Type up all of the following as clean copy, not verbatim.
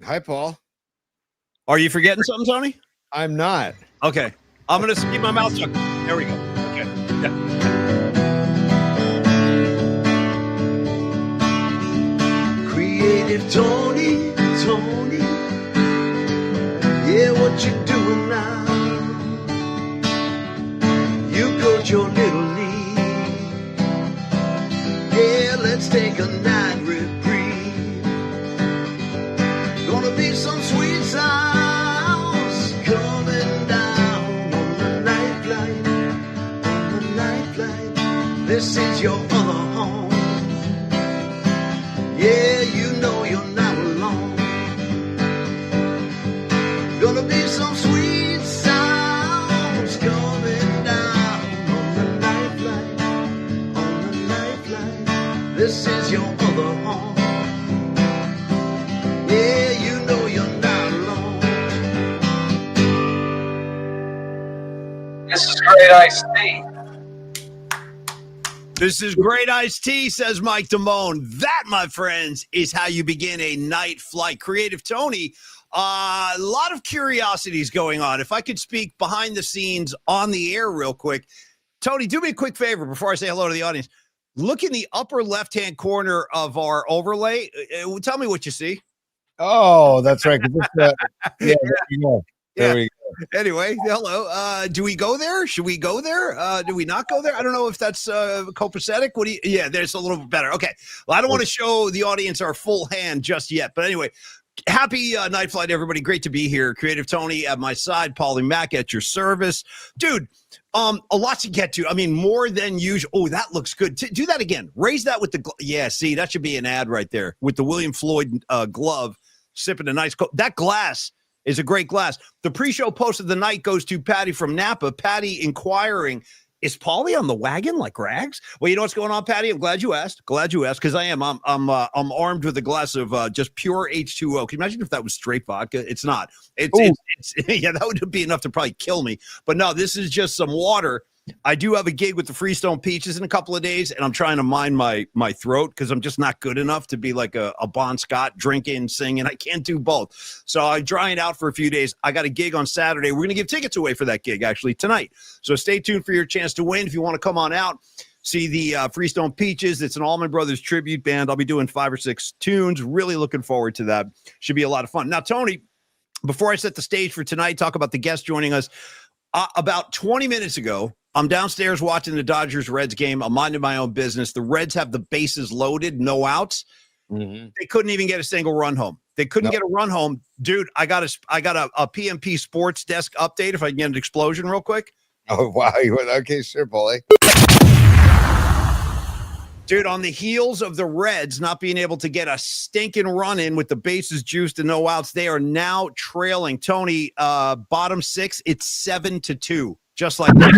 Hi, Paul. Are you forgetting something, Tony? I'm not. Okay. I'm going to keep my mouth shut. There we go. Okay. Yeah. Creative Tony. Yeah, what you doing now? You got your little league. Yeah, let's take a night reprieve. Gonna be some sweet sounds coming down on the night flight. On the night flight. This is your other home. Yeah, you know you're not alone. Gonna be some sweet sounds coming down on the night flight. On the night flight. This is your other home. Yeah, you know you're not alone. This is Great Iced Tea. This is Great Iced Tea, says Mike Damone. That, my friends, is how you begin a night flight. Creative Tony, a lot of curiosities going on. If I could speak behind the scenes on the air real quick. Tony, do me a quick favor before I say hello to the audience. Look in the upper left-hand corner of our overlay. Tell me what you see. Oh, that's right. Yeah, there we go. There we go. Anyway, hello. Do we go there? Should we go there? Do we not go there? I don't know if that's copacetic. What do you? Yeah, there's a little bit better. Okay. Well, I don't want to show the audience our full hand just yet. But anyway, happy night flight, everybody. Great to be here. Creative Tony at my side. Paulie Mack at your service. Dude, a lot to get to. I mean, more than usual. Oh, that looks good. Do that again. Raise that with the yeah, see, that should be an ad right there with the William Floyd glove, sipping a nice that glass is a great glass. The pre-show post of the night goes to Patty from Napa. Patty inquiring, is Paulie on the wagon like Rags? Well, you know what's going on, Patty? I'm glad you asked. Because I am. I'm armed with a glass of just pure H2O. Can you imagine if that was straight vodka? It's not. It's yeah, that would be enough to probably kill me. But no, this is just some water. I do have a gig with the Freestone Peaches in a couple of days, and I'm trying to mind my throat because I'm just not good enough to be like a Bon Scott drinking, singing. I can't do both. So I'm drying out for a few days. I got a gig on Saturday. We're going to give tickets away for that gig, actually, tonight. So stay tuned for your chance to win. If you want to come on out, see the Freestone Peaches. It's an Allman Brothers tribute band. I'll be doing 5 or 6 tunes. Really looking forward to that. Should be a lot of fun. Now, Tony, before I set the stage for tonight, talk about the guest joining us. About 20 minutes ago, I'm downstairs watching the Dodgers-Reds game. I'm minding my own business. The Reds have the bases loaded, no outs. Mm-hmm. They couldn't even get a single run home. They couldn't get a run home. Dude, I got a PMP Sports Desk update if I can get an explosion real quick. Oh, wow. Okay, sure, Paulie. Dude, on the heels of the Reds not being able to get a stinking run in with the bases juiced and no outs, they are now trailing. Tony, bottom 6, it's 7-2. Just like that.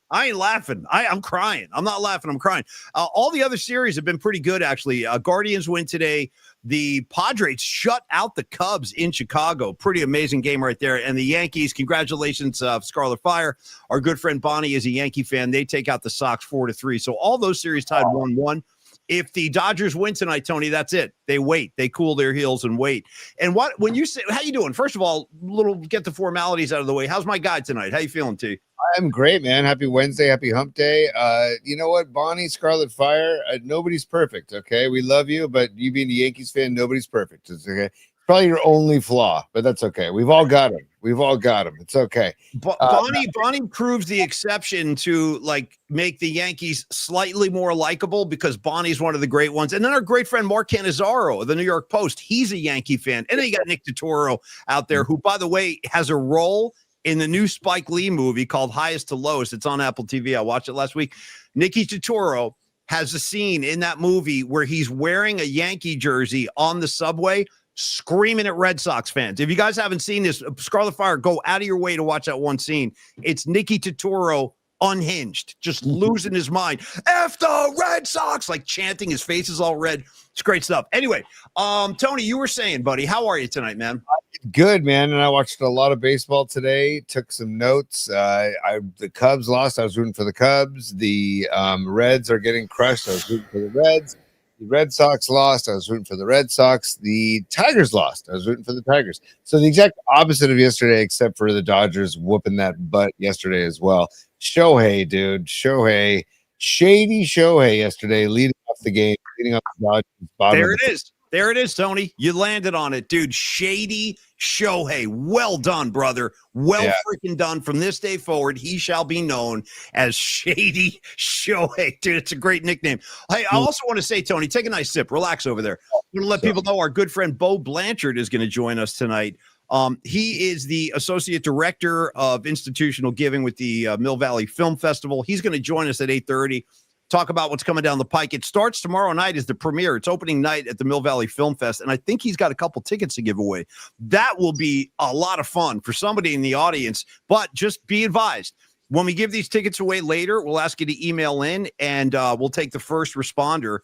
I ain't laughing. I'm crying. I'm not laughing. I'm crying. All the other series have been pretty good, actually. Guardians win today. The Padres shut out the Cubs in Chicago. Pretty amazing game right there. And the Yankees, congratulations, Scarlet Fire. Our good friend Bonnie is a Yankee fan. They take out the Sox 4-3. So all those series tied 1-1. If the Dodgers win tonight, Tony, that's it. They wait. They cool their heels and wait. And when you say, how you doing? First of all, get the formalities out of the way. How's my guy tonight? How you feeling, T? I'm great, man. Happy Wednesday. Happy hump day. You know what, Bonnie, Scarlet Fire, nobody's perfect, okay? We love you, but you being a Yankees fan, nobody's perfect. It's okay. Probably your only flaw, but that's okay. We've all got him. It's okay. Bonnie proves the exception to like make the Yankees slightly more likable because Bonnie's one of the great ones. And then our great friend Mark Cannizzaro of the New York Post, he's a Yankee fan. And then you got Nick Totoro out there, who, by the way, has a role in the new Spike Lee movie called Highest to Lowest. It's on Apple TV. I watched it last week. Nicky Totoro has a scene in that movie where he's wearing a Yankee jersey on the subway, screaming at Red Sox fans. If you guys haven't seen this, Scarlet Fire, go out of your way to watch that one scene. It's Nicky Totoro unhinged, just losing his mind. F the Red Sox, like chanting. His face is all red. It's great stuff. Anyway, Tony, you were saying, buddy, how are you tonight, man? Good, man. And I watched a lot of baseball today. Took some notes. The Cubs lost. I was rooting for the Cubs. The Reds are getting crushed. I was rooting for the Reds. The Red Sox lost. I was rooting for the Red Sox. The Tigers lost. I was rooting for the Tigers. So the exact opposite of yesterday, except for the Dodgers whooping that butt yesterday as well. Shohei, dude. Shady Shohei yesterday, leading off the game, leading off the Dodgers. There it is. There it is, Tony. You landed on it, dude. Shady Shohei. Well done, brother. Well freaking done. From this day forward, he shall be known as Shady Shohei. Dude, it's a great nickname. Hey, I also want to say, Tony, take a nice sip. Relax over there. I'm going to let people know our good friend Bo Blanchard is going to join us tonight. He is the Associate Director of Institutional Giving with the Mill Valley Film Festival. He's going to join us at 8:30. Talk about what's coming down the pike. It starts tomorrow night as the premiere. It's opening night at the Mill Valley Film Fest, and I think he's got a couple tickets to give away. That will be a lot of fun for somebody in the audience, but just be advised. When we give these tickets away later, we'll ask you to email in, and we'll take the first responder.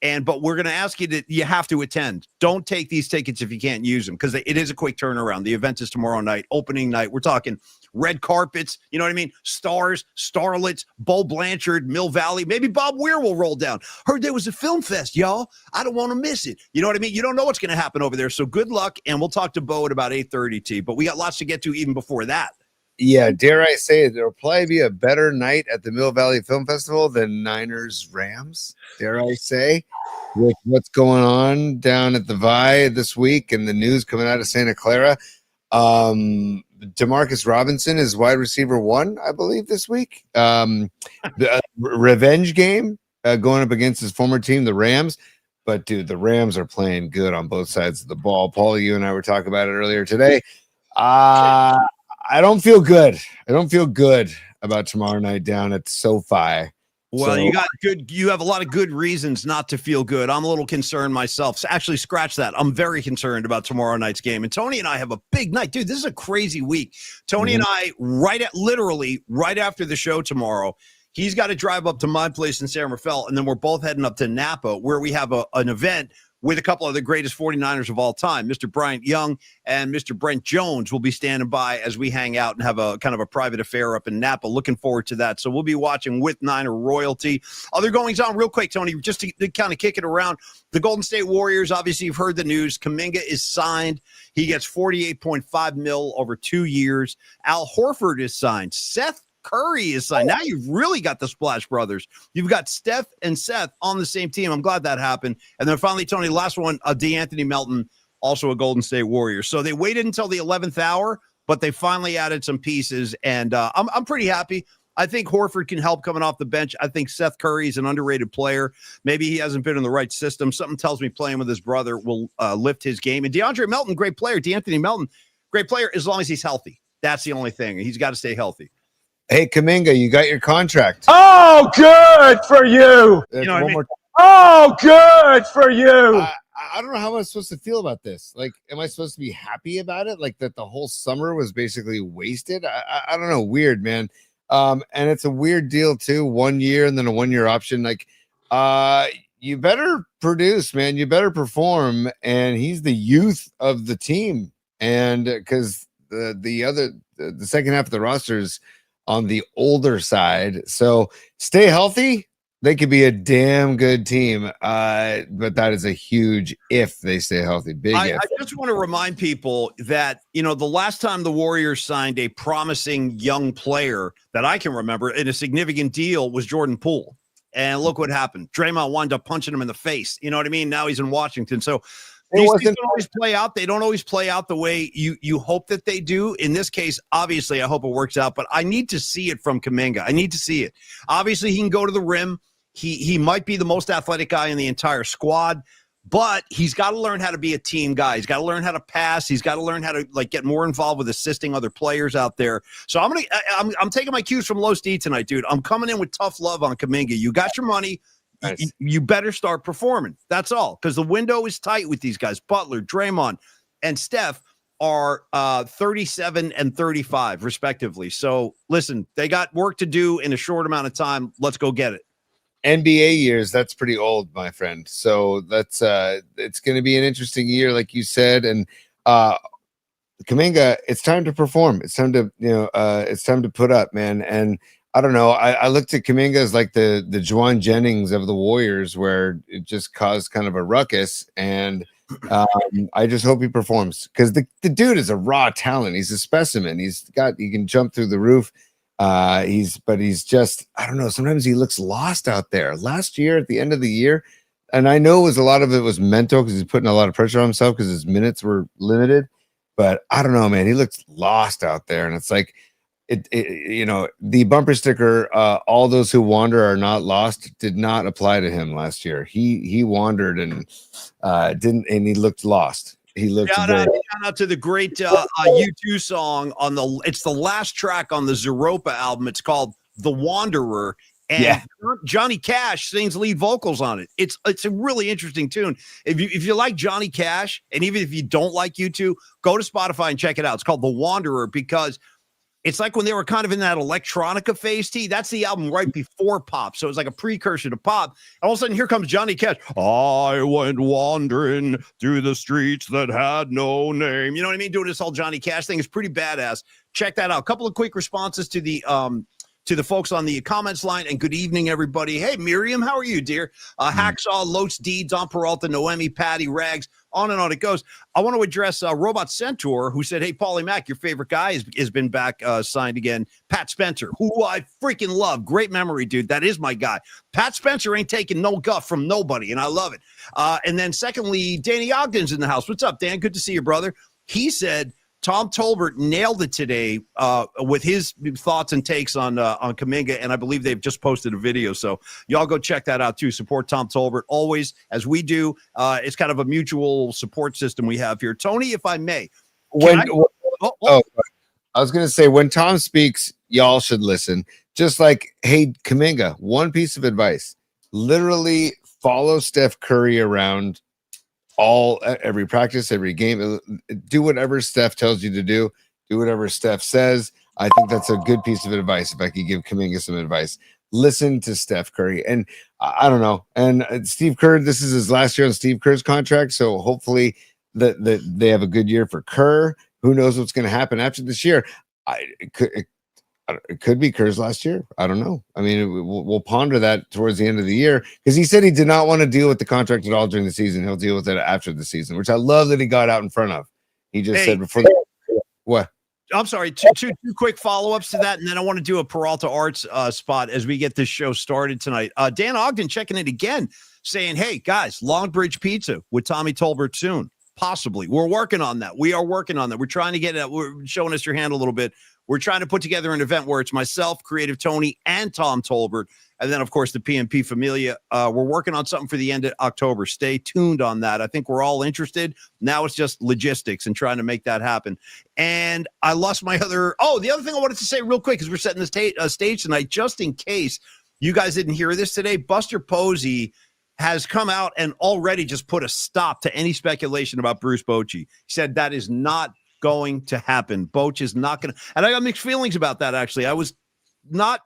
But we're going to ask you have to attend. Don't take these tickets if you can't use them, because it is a quick turnaround. The event is tomorrow night, opening night. We're talking red carpets, you know what I mean? Stars, starlets, Bo Blanchard, Mill Valley. Maybe Bob Weir will roll down. Heard there was a film fest, y'all. I don't want to miss it. You know what I mean? You don't know what's going to happen over there. So good luck, and we'll talk to Bo at about 8:30, T. But we got lots to get to even before that. Yeah, dare I say it, there'll probably be a better night at the Mill Valley Film Festival than Niners Rams, dare I say, with what's going on down at the Vi this week and the news coming out of Santa Clara. Demarcus Robinson is wide receiver 1, I believe, this week. The revenge game going up against his former team, the Rams. But, dude, the Rams are playing good on both sides of the ball. Paul, you and I were talking about it earlier today. I don't feel good. I don't feel good about tomorrow night down at SoFi. Well, you have a lot of good reasons not to feel good. I'm a little concerned myself. So actually, scratch that. I'm very concerned about tomorrow night's game. And Tony and I have a big night. Dude, this is a crazy week. Tony and I, literally right after the show tomorrow, he's got to drive up to my place in San Rafael, and then we're both heading up to Napa, where we have an event with a couple of the greatest 49ers of all time. Mr. Bryant Young and Mr. Brent Jones will be standing by as we hang out and have a kind of a private affair up in Napa. Looking forward to that. So we'll be watching with Niner royalty. Other goings on real quick, Tony, just to kind of kick it around. The Golden State Warriors, obviously you've heard the news. Kuminga is signed. He gets $48.5 million over 2 years. Al Horford is signed. Seth Curry is signed. Now you've really got the Splash Brothers. You've got Steph and Seth on the same team. I'm glad that happened. And then finally, Tony, last one, DeAnthony Melton, also a Golden State Warrior. So they waited until the 11th hour, but they finally added some pieces, and I'm pretty happy. I think Horford can help coming off the bench. I think Seth Curry is an underrated player. Maybe he hasn't been in the right system. Something tells me playing with his brother will lift his game. And DeAndre Melton, great player. DeAnthony Melton, great player as long as he's healthy. That's the only thing. He's got to stay healthy. Hey, Kuminga, you got your contract. Oh, good for you. You know what I mean? Oh, good for you. I don't know how I'm supposed to feel about this. Like, am I supposed to be happy about it? Like that the whole summer was basically wasted? I don't know. Weird, man. And it's a weird deal too. 1 year and then a 1 year option. Like, you better produce, man. You better perform. And he's the youth of the team. And because the second half of the roster is on the older side. So stay healthy. They could be a damn good team. But that is a huge if they stay healthy. Big if. I just want to remind people that, the last time the Warriors signed a promising young player that I can remember in a significant deal was Jordan Poole. And look what happened. Draymond wound up punching him in the face. You know what I mean? Now he's in Washington. So these things don't always play out. They don't always play out the way you hope that they do. In this case, obviously, I hope it works out, but I need to see it from Kuminga. I need to see it. Obviously, he can go to the rim. He might be the most athletic guy in the entire squad, but he's got to learn how to be a team guy. He's got to learn how to pass. He's got to learn how to get more involved with assisting other players out there. So I'm taking my cues from Low Steve tonight, dude. I'm coming in with tough love on Kuminga. You got your money. Nice. You better start performing. That's all, because the window is tight with these guys. Butler, Draymond, and Steph are 37 and 35, respectively. So, listen, they got work to do in a short amount of time. Let's go get it. NBA years, that's pretty old, my friend. So that's it's going to be an interesting year, like you said. And Kuminga, it's time to perform. It's time to it's time to put up, man. And I don't know. I looked at Kuminga as like the Juwan Jennings of the Warriors, where it just caused kind of a ruckus. And I just hope he performs, because the dude is a raw talent. He's a specimen. He can jump through the roof. He's just, I don't know. Sometimes he looks lost out there. Last year at the end of the year, and I know a lot of it was mental because he's putting a lot of pressure on himself because his minutes were limited. But I don't know, man. He looked lost out there, and it's like, the bumper sticker, all those who wander are not lost, did not apply to him last year. He wandered and he looked lost. He looked shout out to the great U2 song it's the last track on the Zeropa album. It's called The Wanderer, and Johnny Cash sings lead vocals on it. It's a really interesting tune. If you like Johnny Cash, and even if you don't like U2, go to Spotify and check it out. It's called The Wanderer, because it's like when they were kind of in that electronica phase, that's the album right before pop. So it's like a precursor to pop. And all of a sudden, here comes Johnny Cash. I went wandering through the streets that had no name. You know what I mean? Doing this whole Johnny Cash thing is pretty badass. Check that out. A couple of quick responses to the folks on the comments line, and good evening, everybody. Hey, Miriam, how are you, dear? Hacksaw, Loach, D, Don Peralta, Noemi, Patty, Rags, on and on it goes. I want to address Robot Centaur, who said, hey, Paulie Mac, your favorite guy has been back signed again. Pat Spencer, who I freaking love. Great memory, dude. That is my guy. Pat Spencer ain't taking no guff from nobody, and I love it. And then secondly, Danny Ogden's in the house. What's up, Dan? Good to see you, brother. He said, Tom Tolbert nailed it today with his thoughts and takes on Kuminga, and I believe they've just posted a video. So y'all go check that out too. Support Tom Tolbert always, as we do. It's kind of a mutual support system we have here. Tony, if I may, I was going to say, when Tom speaks, y'all should listen. Just like, hey, Kuminga, one piece of advice: literally follow Steph Curry around every practice, every game. Do whatever Steph tells you to do. Do whatever Steph says. I think that's a good piece of advice. If I could give Kuminga some advice, listen to Steph Curry. And I don't know. And Steve Kerr, this is his last year on Steve Kerr's contract, so hopefully they have a good year for Kerr. Who knows what's going to happen after this year? It could be Kerr's last year. I don't know. I mean, we'll ponder that towards the end of the year, because he said he did not want to deal with the contract at all during the season. He'll deal with it after the season, which I love that he got out in front of. He just said before what? I'm sorry, two quick follow-ups to that, and then I want to do a Peralta Arts spot as we get this show started tonight. Dan Ogden checking it again, saying, hey, guys, Long Bridge Pizza with Tommy Tolbert soon. Possibly. We're working on that. We are working on that. We're trying to get it. We're showing us your hand a little bit. We're trying to put together an event where it's myself, Creative Tony, and Tom Tolbert, and then, of course, the PMP Familia. We're working on something for the end of October. Stay tuned on that. I think we're all interested. Now it's just logistics and trying to make that happen. And I lost my other – the other thing I wanted to say real quick is we're setting the stage tonight, just in case you guys didn't hear this today. Buster Posey has come out and already just put a stop to any speculation about Bruce Bochy. He said that is not – going to happen. Boch is not going to, and I got mixed feelings about that. Actually, I was not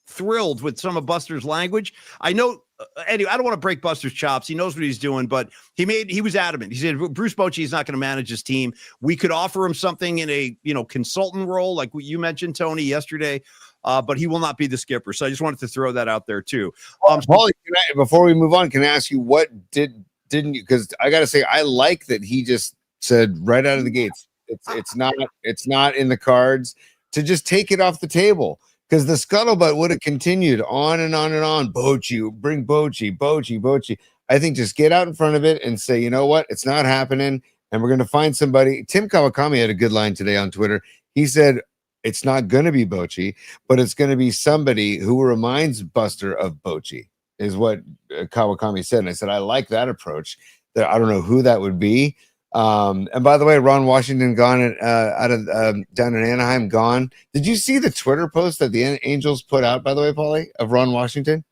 thrilled with some of Buster's language. I know, anyway, I don't want to break Buster's chops. He knows what he's doing, but he was adamant. He said Bruce Bochy is not going to manage his team. We could offer him something in a consultant role, like what you mentioned, Tony, yesterday, but he will not be the skipper. So I just wanted to throw that out there too. Paulie, before we move on, can I ask you what didn't you? Because I got to say, I like that he just said right out of the gates, it's not in the cards to just take it off the table, because the scuttlebutt would have continued on and on and on. Bochy, bring Bochy. I think just get out in front of it and say, you know what, it's not happening, and we're going to find somebody. Tim Kawakami had a good line today on Twitter. He said it's not going to be Bochy, but it's going to be somebody who reminds Buster of Bochy, is what Kawakami said. And I said, I like that approach. I don't know who that would be. And by the way, Ron Washington gone out of down in Anaheim, gone. Did you see the Twitter post that the Angels put out, by the way, Paulie, of Ron Washington?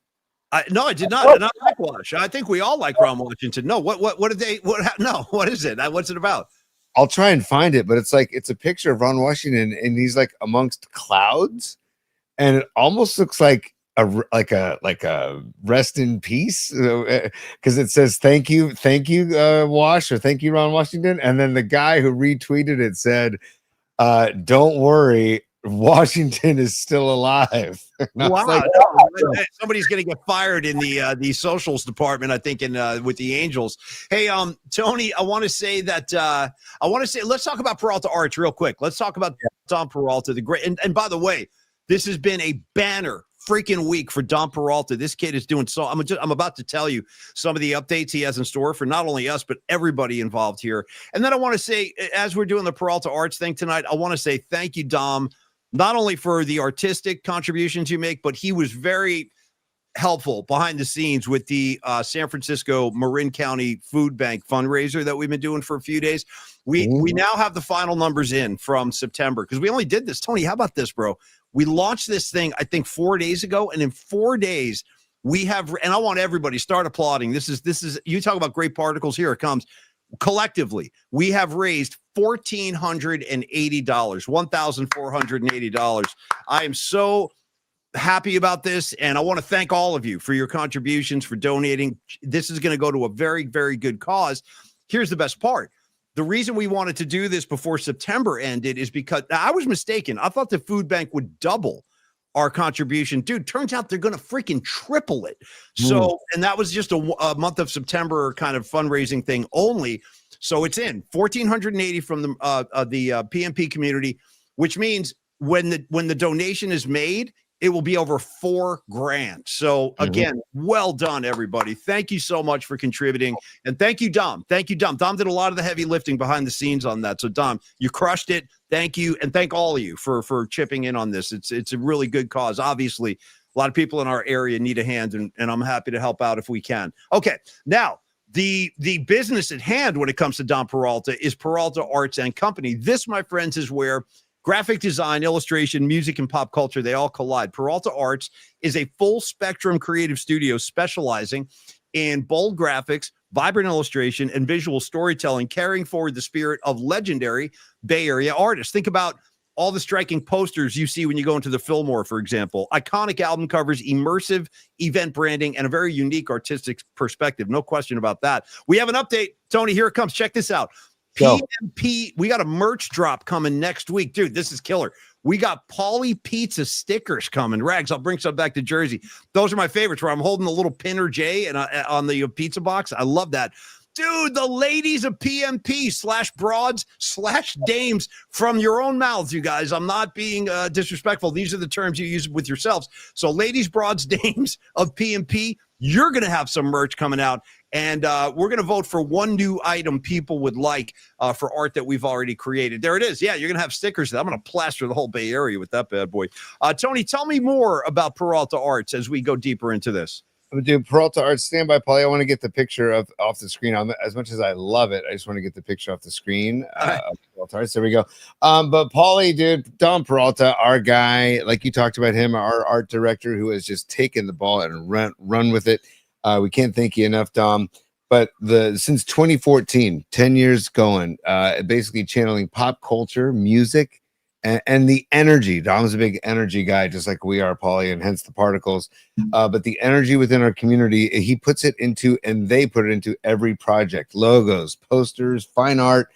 No, I did not. And I like Wash. I think we all like Ron Washington. No, what did they? No, what is it? What's it about? I'll try and find it, but it's a picture of Ron Washington, and he's like amongst clouds, and it almost looks like a rest in peace, because it says thank you Wash, or thank you Ron Washington, and then the guy who retweeted it said don't worry, Washington is still alive. And I was Wow, like, somebody's going to get fired in the socials department, I think, in with the Angels. Hey, Tony, I want to say that let's talk about Peralta Arts real quick. Let's talk about Dom Peralta, the great. And by the way, this has been a banner freaking week for Dom Peralta. This kid is doing so. I'm about to tell you some of the updates he has in store for not only us but everybody involved here. And then I want to say, as we're doing the Peralta Arts thing tonight, I want to say thank you, Dom, not only for the artistic contributions you make, but he was very helpful behind the scenes with the San Francisco Marin County Food Bank fundraiser that we've been doing for a few days. We now have the final numbers in from September because we only did this. Tony, how about this, bro? We launched this thing, I think, 4 days ago, and in 4 days we have, and I want everybody start applauding. This is you talk about great particles. Here it comes. Collectively, we have raised $1,480. I am so happy about this, and I want to thank all of you for your contributions, for donating. This is going to go to a very, very good cause. Here's the best part. The reason we wanted to do this before September ended is because I was mistaken. I thought the food bank would double our contribution. Dude, turns out they're going to freaking triple it. So, and that was just a month of September kind of fundraising thing only. So it's in 1,480 from the PMP community, which means when the donation is made, it will be over $4,000. So again, well done, everybody. Thank you so much for contributing. And thank you, Dom. Thank you, Dom. Dom did a lot of the heavy lifting behind the scenes on that. So Dom, you crushed it. Thank you. And thank all of you for chipping in on this. It's a really good cause. Obviously, a lot of people in our area need a hand, and I'm happy to help out if we can. Okay. Now, the business at hand when it comes to Dom Peralta is Peralta Arts and Company. This, my friends, is where graphic design, illustration, music, and pop culture, they all collide. Peralta Arts is a full-spectrum creative studio specializing in bold graphics, vibrant illustration, and visual storytelling, carrying forward the spirit of legendary Bay Area artists. Think about all the striking posters you see when you go into the Fillmore, for example. Iconic album covers, immersive event branding, and a very unique artistic perspective. No question about that. We have an update. Tony, here it comes. Check this out. PMP, we got a merch drop coming next week. Dude, this is killer. We got Pauly Pizza stickers coming. Rags, I'll bring some back to Jersey. Those are my favorites where I'm holding the little pin or J and on the pizza box. I love that. Dude, the ladies of PMP /broads/dames from your own mouths, you guys. I'm not being disrespectful. These are the terms you use with yourselves. So ladies, broads, dames of PMP, you're going to have some merch coming out. And we're going to vote for one new item people would like for art that we've already created. There it is. Yeah, you're going to have stickers. I'm going to plaster the whole Bay Area with that bad boy. Tony, tell me more about Peralta Arts as we go deeper into this. Dude, Peralta Arts, stand by, Paulie. I want to get the picture off the screen. As much as I love it, I just want to get the picture off the screen. Of Peralta Arts. There we go. But Paulie, dude, Dom Peralta, our guy, like you talked about him, our art director who has just taken the ball and run with it. We can't thank you enough, Dom. But since 2014, 10 years going, basically channeling pop culture, music, and the energy. Dom's a big energy guy, just like we are, Paulie, and hence the particles. But the energy within our community, he puts it into, and they put it into every project: logos, posters, fine art,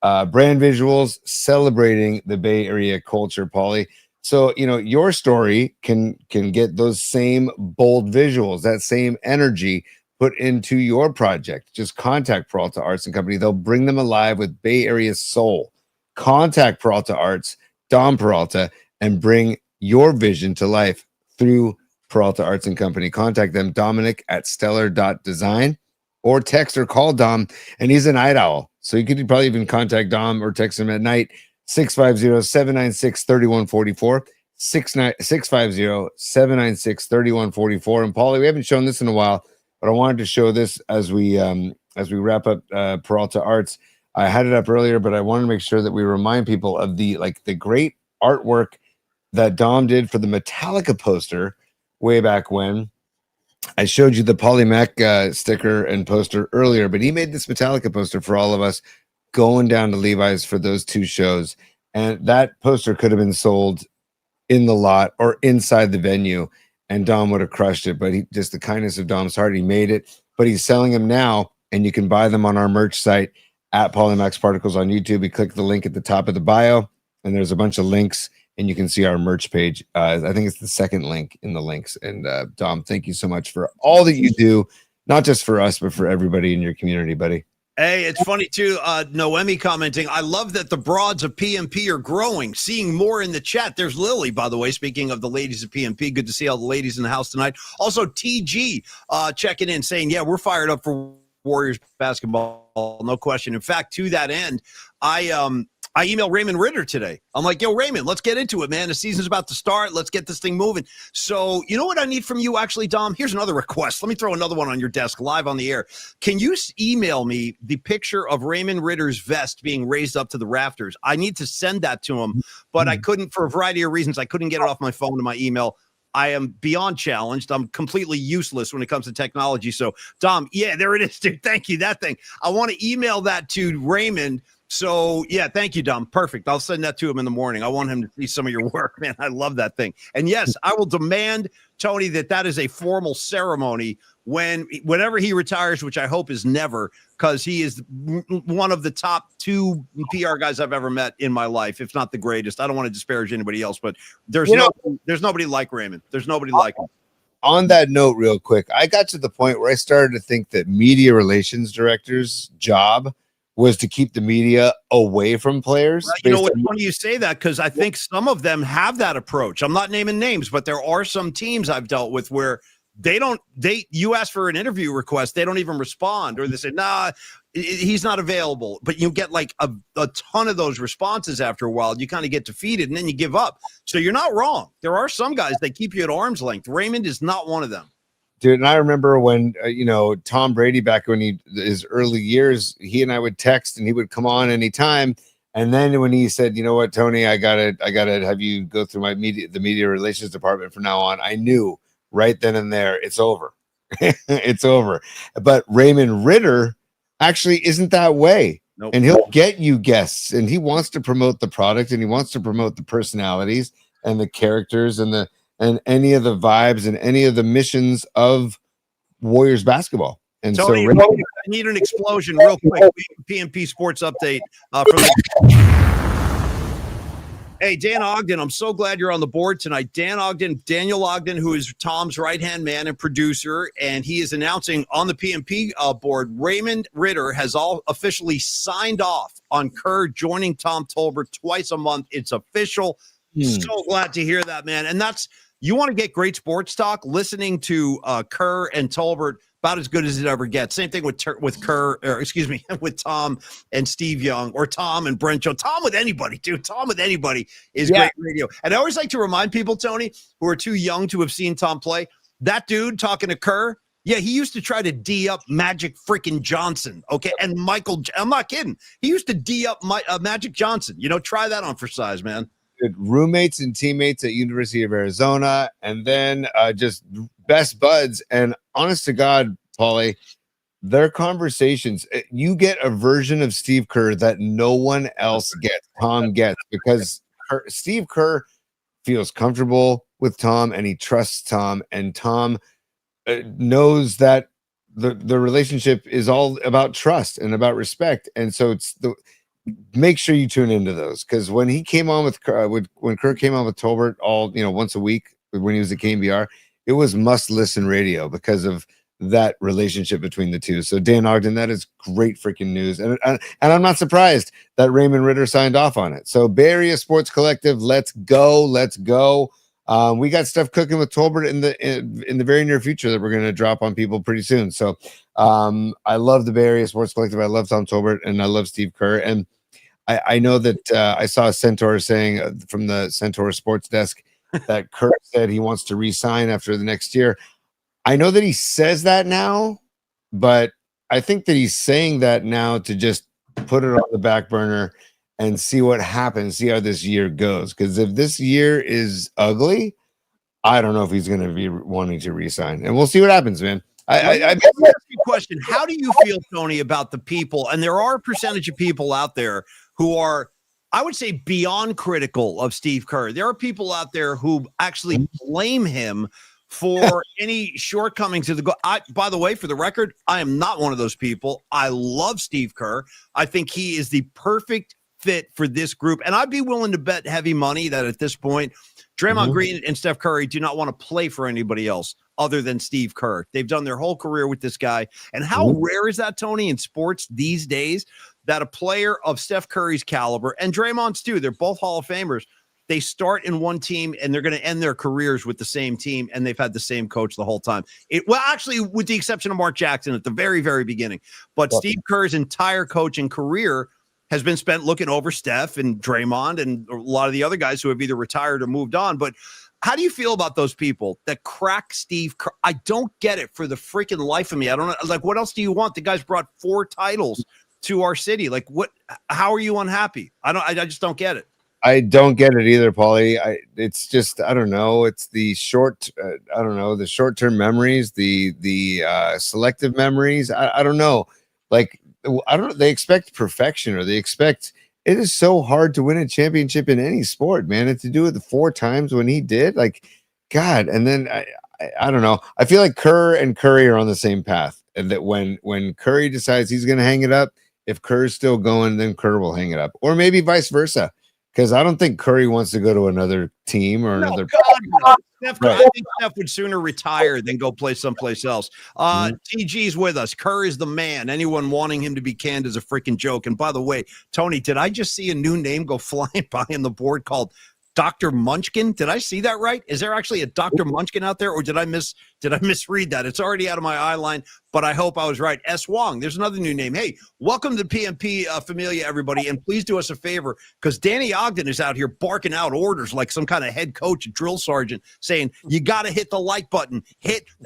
brand visuals, celebrating the Bay Area culture, Paulie. So, your story can get those same bold visuals, that same energy put into your project. Just contact Peralta Arts and Company. They'll bring them alive with Bay Area soul. Contact Peralta Arts, Dom Peralta, and bring your vision to life through Peralta Arts and Company. Contact them, Dominic at stellar.design, or text or call Dom, and he's a night owl. So you could probably even contact Dom or text him at night, 650-796-3144, 650-796-3144. And Paulie, we haven't shown this in a while, but I wanted to show this as we wrap up Peralta Arts. I had it up earlier, but I wanted to make sure that we remind people of the great artwork that Dom did for the Metallica poster way back when. I showed you the Pauly Mac sticker and poster earlier, but he made this Metallica poster for all of us going down to Levi's for those two shows. And that poster could have been sold in the lot or inside the venue, and Dom would have crushed it. But just the kindness of Dom's heart, he made it. But he's selling them now, and you can buy them on our merch site at Pauly Mac's Particles on YouTube. You click the link at the top of the bio, and there's a bunch of links and you can see our merch page. I think it's the second link in the links. And Dom, thank you so much for all that you do, not just for us, but for everybody in your community, buddy. Hey, it's funny too. Noemi commenting, I love that the broads of PMP are growing, seeing more in the chat. There's Lily, by the way, speaking of the ladies of PMP. Good to see all the ladies in the house tonight. Also, TG checking in saying, yeah, we're fired up for Warriors basketball. No question. In fact, to that end, I emailed Raymond Ritter today. I'm like, yo, Raymond, let's get into it, man. The season's about to start. Let's get this thing moving. So you know what I need from you, actually, Dom? Here's another request. Let me throw another one on your desk live on the air. Can you email me the picture of Raymond Ritter's vest being raised up to the rafters? I need to send that to him, but I couldn't, for a variety of reasons, I couldn't get it off my phone to my email. I am beyond challenged. I'm completely useless when it comes to technology. So, Dom, yeah, there it is, dude. Thank you. That thing. I want to email that to Raymond. So, yeah, thank you, Dom. Perfect. I'll send that to him in the morning. I want him to see some of your work, man. I love that thing. And yes, I will demand, Tony, that is a formal ceremony whenever he retires, which I hope is never, because he is one of the top 2 PR guys I've ever met in my life, if not the greatest. I don't want to disparage anybody else, but there's nobody like Raymond. There's nobody like him. On that note, real quick, I got to the point where I started to think that media relations director's job was to keep the media away from players. Well, you know, it's funny you say that, because I think some of them have that approach. I'm not naming names, but there are some teams I've dealt with where you ask for an interview request, they don't even respond, or they say, nah, he's not available. But you get like a ton of those responses after a while. You kind of get defeated and then you give up. So you're not wrong. There are some guys that keep you at arm's length. Raymond is not one of them. Dude, and I remember when, Tom Brady, back when his early years, he and I would text and he would come on anytime. And then when he said, you know what, Tony, I gotta have you go through the media relations department from now on, I knew right then and there, it's over. It's over. But Raymond Ritter actually isn't that way. Nope. And he'll get you guests, and he wants to promote the product, and he wants to promote the personalities and the characters and any of the vibes and any of the missions of Warriors basketball. And Tony, so I need an explosion real quick. PMP Sports Update. Hey, Dan Ogden, I'm so glad you're on the board tonight. Daniel Ogden, who is Tom's right-hand man and producer, and he is announcing on the PMP board, Raymond Ritter has all officially signed off on Kerr joining Tom Tolbert twice a month. It's official. So glad to hear that, man. And you want to get great sports talk, listening to Kerr and Tolbert, about as good as it ever gets. Same thing with Tom and Steve Young, or Tom and Brent Joe. Tom with anybody, dude. Tom with anybody is great radio. And I always like to remind people, Tony, who are too young to have seen Tom play, that dude talking to Kerr, yeah, he used to try to D up Magic freaking Johnson, okay? And I'm not kidding. He used to D up Magic Johnson. Try that on for size, man. Roommates and teammates at University of Arizona, and then just best buds. And honest to God, Paulie, their conversations, you get a version of Steve Kerr that no one else gets. Tom gets, because Steve Kerr feels comfortable with Tom, and he trusts Tom, and Tom knows that the relationship is all about trust and about respect. And so make sure you tune into those, because when he came on when Kirk came on with Tolbert once a week when he was at KMBR, it was must listen radio because of that relationship between the two. So Dan Ogden, that is great freaking news, and I'm not surprised that Raymond Ritter signed off on it. So Bay Area Sports Collective, let's go. We got stuff cooking with Tolbert in the very near future that we're going to drop on people pretty soon. So I love the Bay Area Sports Collective. I love Tom Tolbert, and I love Steve Kerr. And I know that I saw a Centaur saying from the Centaur Sports Desk that Kerr said he wants to re-sign after the next year. I know that he says that now, but I think that he's saying that now to just put it on the back burner and see what happens, see how this year goes. Because if this year is ugly, I don't know if he's going to be wanting to re-sign. And we'll see what happens, man. Let me ask you a question. How do you feel, Tony, about the people? And there are a percentage of people out there who are, I would say, beyond critical of Steve Kerr. There are people out there who actually blame him for any shortcomings of the goal. By the way, for the record, I am not one of those people. I love Steve Kerr. I think he is the perfect fit for this group. And I'd be willing to bet heavy money that at this point, Draymond Green and Steph Curry do not want to play for anybody else other than Steve Kerr. They've done their whole career with this guy. And how rare is that, Tony, in sports these days, that a player of Steph Curry's caliber, and Draymond's too, they're both Hall of Famers, they start in one team and they're going to end their careers with the same team, and they've had the same coach the whole time. Well, actually, with the exception of Mark Jackson at the very, very beginning. But Steve Kerr's entire coaching career has been spent looking over Steph and Draymond and a lot of the other guys who have either retired or moved on. But how do you feel about those people that crack Steve Kerr? I don't get it for the freaking life of me. I don't know. Like, what else do you want? The guy's brought 4 titles to our city. Like, what? How are you unhappy? I just don't get it. I don't get it either, Paulie. It's just, I don't know. It's the the short-term memories, the selective memories. I don't know. Like, they expect perfection, or they expect, it is so hard to win a championship in any sport, man. And to do it the 4 times when he did, like, God. And then I don't know. I feel like Kerr and Curry are on the same path, and that when Curry decides he's going to hang it up, if Kerr's still going, then Kerr will hang it up, or maybe vice versa. Because I don't think Curry wants to go to another team or another. God, no. I think Steph would sooner retire than go play someplace else. TG's with us. Kerr is the man. Anyone wanting him to be canned is a freaking joke. And by the way, Tony, did I just see a new name go flying by on the board called Dr. Munchkin? Did I see that right? Is there actually a Dr. Munchkin out there, or did I misread that? It's already out of my eye line, but I hope I was right. S. Wong, there's another new name. Hey, welcome to PMP Familia, everybody, and please do us a favor, because Danny Ogden is out here barking out orders like some kind of head coach, drill sergeant, saying, you got to hit the like button.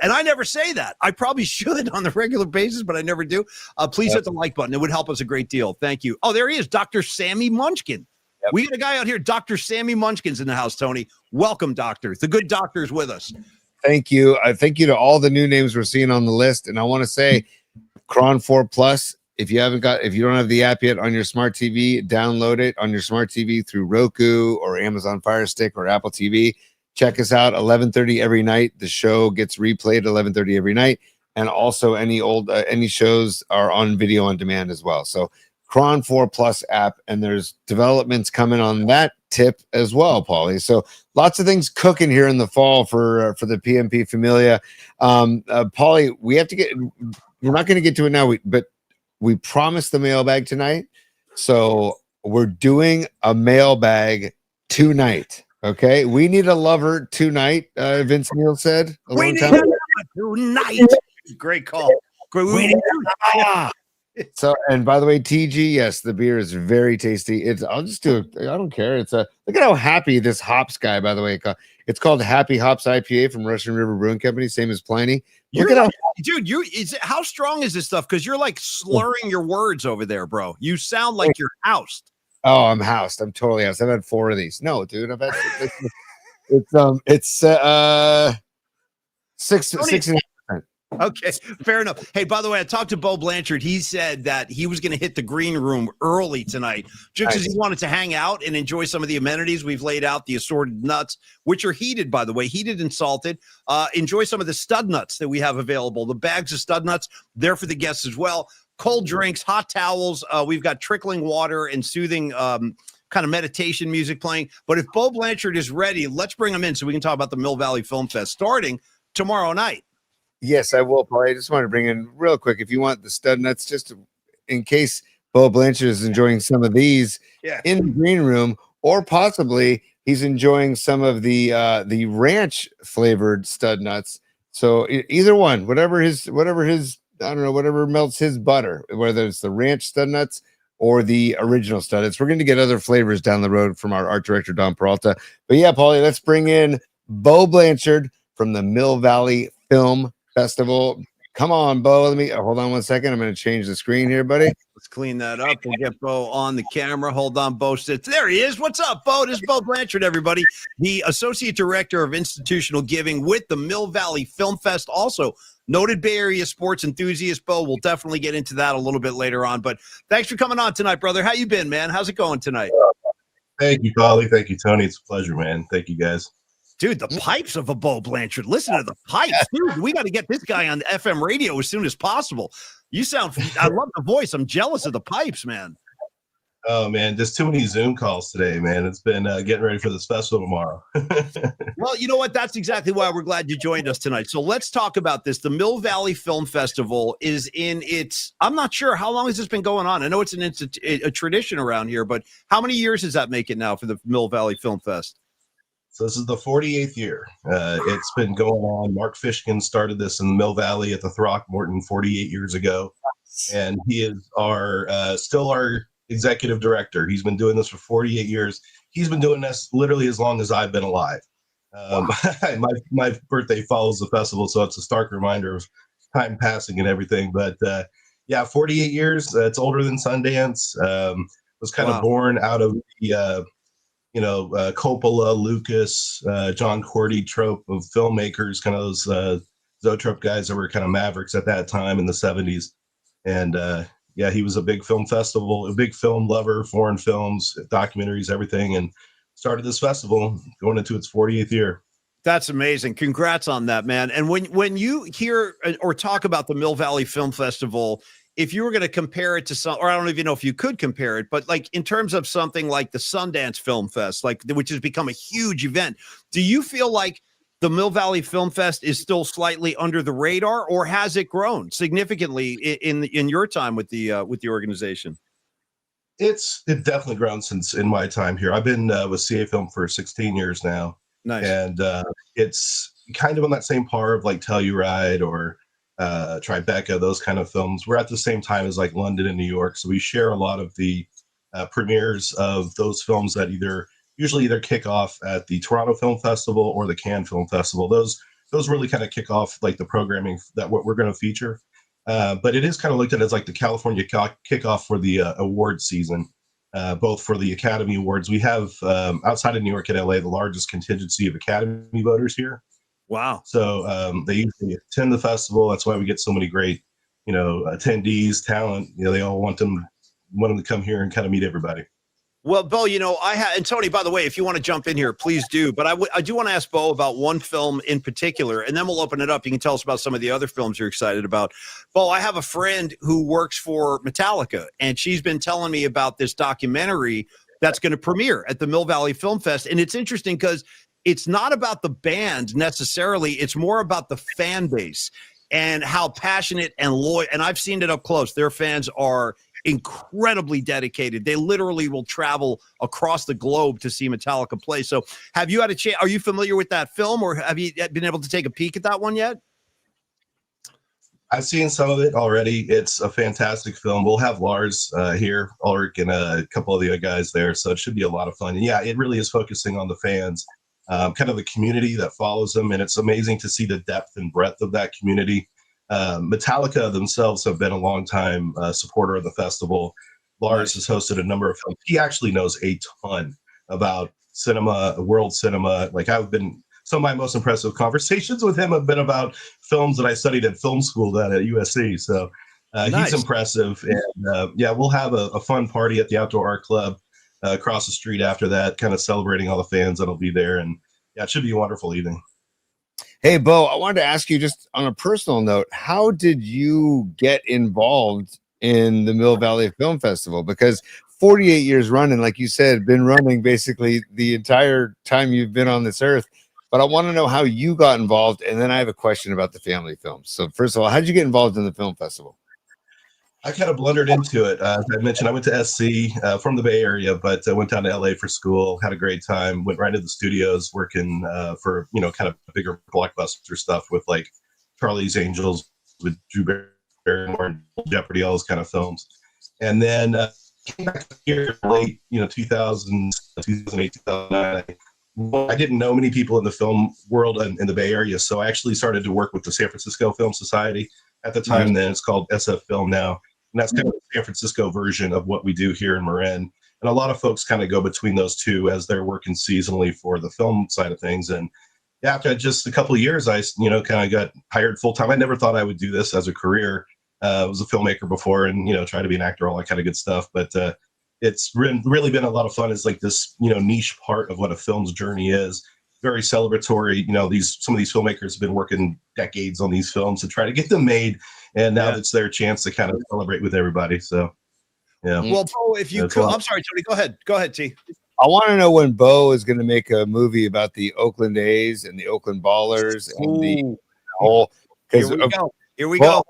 And I never say that. I probably should on the regular basis, but I never do. Please hit the like button. It would help us a great deal. Thank you. Oh, there he is, Dr. Sammy Munchkin. Yep. We got a guy out here, Dr. Sammy Munchkin's in the house, Tony. Welcome, doctor. The good doctor is with us. Thank you. Thank you to all the new names we're seeing on the list. And I want to say, Cron 4 Plus, if you don't have the app yet on your smart TV, download it on your smart TV through Roku or Amazon Fire Stick or Apple TV. Check us out 11:30 every night. The show gets replayed 11:30 every night. And also any shows are on video on demand as well. So Cron 4 Plus app, and there's developments coming on that tip as well, Paulie. So lots of things cooking here in the fall for the PMP Familia. Paulie, we're not going to get to it now, but we promised the mailbag tonight. So we're doing a mailbag tonight. Okay. We need a lover tonight. Vince Neil said a long time ago. Tonight. Great call. Great. So, and by the way, TG, yes, the beer is very tasty. I don't care. Look at how happy this hops guy, by the way, it's called Happy Hops IPA from Russian River Brewing Company, same as Pliny. Look at how, dude, how strong is this stuff? Because you're like slurring your words over there, bro. You sound like you're housed. Oh, I'm housed. I'm totally housed. I've had 4 of these. No, dude, I've had it's 6.5%. Okay, fair enough. Hey, by the way, I talked to Bo Blanchard. He said that he was going to hit the green room early tonight just because he wanted to hang out and enjoy some of the amenities we've laid out, the assorted nuts, which are heated, by the way, heated and salted. Enjoy some of the stud nuts that we have available. The bags of stud nuts, they're for the guests as well. Cold drinks, hot towels. We've got trickling water and soothing kind of meditation music playing. But if Bo Blanchard is ready, let's bring him in so we can talk about the Mill Valley Film Fest starting tomorrow night. Yes, I will, Paul. I just want to bring in real quick, if you want the stud nuts, just in case Bo Blanchard is enjoying some of these in the green room, or possibly he's enjoying some of the ranch flavored stud nuts. So either one, whatever his, I don't know, whatever melts his butter, whether it's the ranch stud nuts or the original stud nuts. We're going to get other flavors down the road from our art director, Don Peralta. But yeah, Paulie, let's bring in Bo Blanchard from the Mill Valley Film Festival. Come on, Bo. Let me hold on one second. I'm going to change the screen here, buddy. Let's clean that up. We'll get Bo on the camera. Hold on, Bo sits. There he is. What's up, Bo? This is Bo Blanchard, everybody. The Associate Director of Institutional Giving with the Mill Valley Film Fest. Also, noted Bay Area sports enthusiast, Bo. We'll definitely get into that a little bit later on. But thanks for coming on tonight, brother. How you been, man? How's it going tonight? Thank you, Polly. Thank you, Tony. It's a pleasure, man. Thank you, guys. Dude, the pipes of a Bo Blanchard. Listen to the pipes. Dude, we got to get this guy on FM radio as soon as possible. You sound, I love the voice. I'm jealous of the pipes, man. Oh man, just too many Zoom calls today, man. It's been getting ready for this festival tomorrow. Well, you know what? That's exactly why we're glad you joined us tonight. So let's talk about this. The Mill Valley Film Festival is in its, I'm not sure, how long has this been going on? I know it's a tradition around here, but how many years does that make it now for the Mill Valley Film Fest? So this is the 48th year. It's been going on. Mark Fishkin started this in the Mill Valley at the Throckmorton 48 years ago. And he is still our executive director. He's been doing this for 48 years. He's been doing this literally as long as I've been alive. My birthday follows the festival, so it's a stark reminder of time passing and everything. But yeah, 48 years. It's older than Sundance. Was kind of born out of the Coppola, Lucas, John Cordy trope of filmmakers, kind of those Zoetrope guys that were kind of mavericks at that time in the 70s. And yeah, he was a big film lover, foreign films, documentaries, everything, and started this festival going into its 48th year. That's amazing. Congrats on that, man. And when you hear or talk about the Mill Valley Film Festival, if you were going to compare it to some, or I don't even know if you could compare it, but like in terms of something like the Sundance Film Fest, which has become a huge event, do you feel like the Mill Valley Film Fest is still slightly under the radar, or has it grown significantly in your time with the organization? It's definitely grown since in my time here. I've been with CA Film for 16 years now. Nice. And it's kind of on that same par of like Telluride or Tribeca, those kind of films. We're at the same time as like London and New York, so we share a lot of the premieres of those films that usually either kick off at the Toronto Film Festival or the Cannes Film Festival. Those really kind of kick off like the programming that what we're going to feature. But it is kind of looked at as like the California kickoff for the award season, both for the Academy Awards. We have outside of New York and LA the largest contingency of Academy voters here. Wow! So they usually attend the festival. That's why we get so many great, attendees, talent. They all want them to come here and kind of meet everybody. Well, Bo, and Tony, by the way, if you want to jump in here, please do. But I do want to ask Bo about one film in particular, and then we'll open it up. You can tell us about some of the other films you're excited about. Bo, I have a friend who works for Metallica, and she's been telling me about this documentary that's going to premiere at the Mill Valley Film Fest. And it's interesting because it's not about the band necessarily. It's more about the fan base and how passionate and loyal. And I've seen it up close. Their fans are incredibly dedicated. They literally will travel across the globe to see Metallica play. So have you had a chance? Are you familiar with that film, or have you been able to take a peek at that one yet? I've seen some of it already. It's a fantastic film. We'll have Lars here, Ulrich, and a couple of the other guys there. So it should be a lot of fun. And yeah, it really is focusing on the fans, kind of the community that follows them. And it's amazing to see the depth and breadth of that community. Metallica themselves have been a long time supporter of the festival. Lars has hosted a number of films. He actually knows a ton about cinema, world cinema. Like some of my most impressive conversations with him have been about films that I studied at film school at USC. So he's impressive. And yeah, we'll have a fun party at the Outdoor Art Club across the street after that, kind of celebrating all the fans that'll be there. And yeah, it should be a wonderful evening. Hey, Bo, I wanted to ask you just on a personal note, how did you get involved in the Mill Valley Film Festival? Because 48 years running, like you said, been running basically the entire time you've been on this earth. But I want to know how you got involved. And then I have a question about the family films. So first of all, how did you get involved in the film festival? I kind of blundered into it. As I mentioned, I went to SC from the Bay Area, but I went down to LA for school, had a great time, went right into the studios working for, kind of bigger blockbuster stuff with like Charlie's Angels with Drew Barrymore, Jeopardy, all those kind of films. And then came back here late, 2000, 2008, 2009. I didn't know many people in the film world in the Bay Area, so I actually started to work with the San Francisco Film Society at the time. Then it's called SF Film now. And that's kind of the San Francisco version of what we do here in Marin. And a lot of folks kind of go between those two as they're working seasonally for the film side of things. And after just a couple of years, I, kind of got hired full time. I never thought I would do this as a career. I was a filmmaker before and, try to be an actor, all that kind of good stuff. But it's really been a lot of fun. It's like this, niche part of what a film's journey is. Very celebratory. Some of these filmmakers have been working decades on these films to try to get them made. And now it's their chance to kind of celebrate with everybody. So Yeah. Well, Bo, if you That's could, a lot. I'm sorry, Tony. Go ahead, T. I want to know when Bo is going to make a movie about the Oakland A's and the Oakland Ballers and the Ooh, whole. here Because we go. Here we Bo,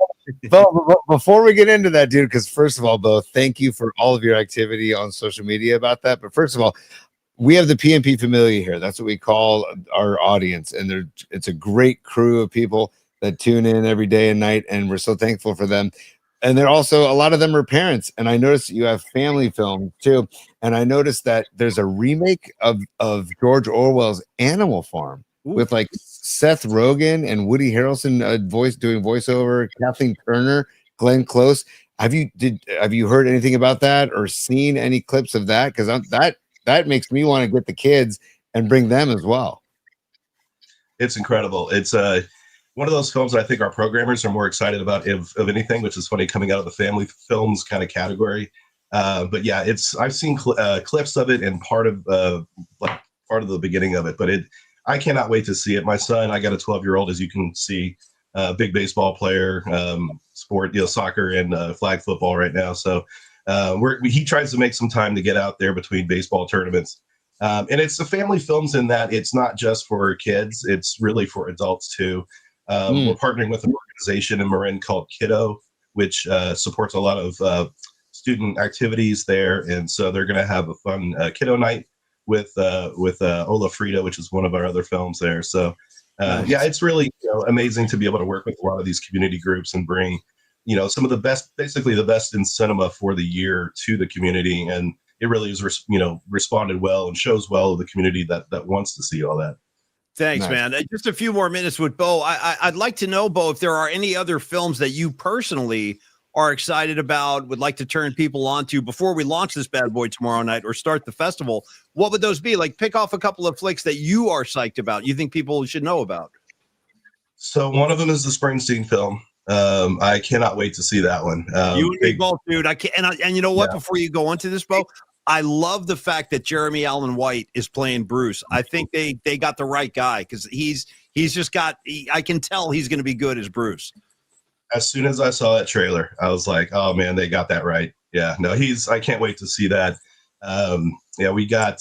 go. before we get into that, dude, because first of all, Bo, thank you for all of your activity on social media about that. But first of all, we have the PNP Familia here. That's what we call our audience, and it's a great crew of people that tune in every day and night, and we're so thankful for them. And they're also, a lot of them are parents, and I noticed you have family films too. And I noticed that there's a remake of George Orwell's Animal Farm with like Seth Rogen and Woody Harrelson doing voiceover, Kathleen Turner, Glenn Close. Have you heard anything about that or seen any clips of that? Because that makes me want to get the kids and bring them as well. It's incredible. It's one of those films that I think our programmers are more excited about of anything, which is funny coming out of the family films kind of category. But yeah, I've seen clips of it and part of the beginning of it. But I cannot wait to see it. My son, I got a 12-year-old, as you can see, big baseball player, sport, soccer and flag football right now. So he tries to make some time to get out there between baseball tournaments. And it's the family films in that it's not just for kids; it's really for adults too. We're partnering with an organization in Marin called Kiddo, which supports a lot of student activities there, and so they're going to have a fun kiddo night with Ola Frida, which is one of our other films there. So Nice. yeah, it's really amazing to be able to work with a lot of these community groups and bring some of the best, basically the best in cinema for the year to the community, and it really is responded well and shows well to the community that wants to see all that. Thanks, Nice. man. Just a few more minutes with Bo. I'd like to know, Bo, if there are any other films that you personally are excited about, would like to turn people on to before we launch this bad boy tomorrow night or start the festival. What would those be? Like, pick off a couple of flicks that you are psyched about, you think people should know about. So one of them is the Springsteen film. I cannot wait to see that one. You and me both, dude. I can't. And you know what? Yeah. Before you go into this, Bo, I love the fact that Jeremy Allen White is playing Bruce. I think they got the right guy because he's just got. I can tell he's going to be good as Bruce. As soon as I saw that trailer, I was like, "Oh man, they got that right." Yeah, no, I can't wait to see that. Yeah, we got.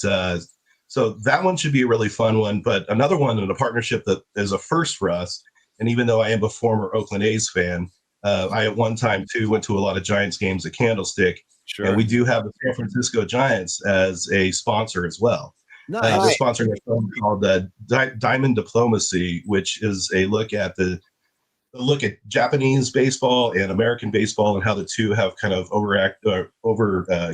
So that one should be a really fun one. But another one in a partnership that is a first for us. And even though I am a former Oakland A's fan, I at one time too went to a lot of Giants games at Candlestick. Sure. And we do have the San Francisco Giants as a sponsor as well. Nice. They're sponsoring a film called Diamond Diplomacy, which is a look at Japanese baseball and American baseball and how the two have kind of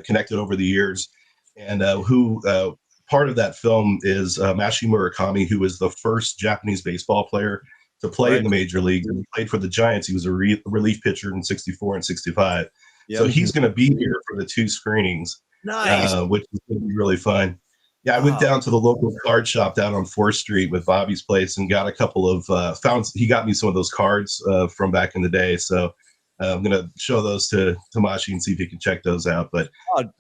connected over the years. And part of that film is Masai Murakami, who was the first Japanese baseball player to play in the major leagues. And he played for the Giants. He was a relief pitcher in 64 and 65. Yep. So he's going to be here for the two screenings, Nice. which is going to be really fun. Yeah, I went down to the local card shop down on 4th Street with Bobby's place and got a couple of he got me some of those cards from back in the day. So I'm going to show those to Tamashi and see if he can check those out. But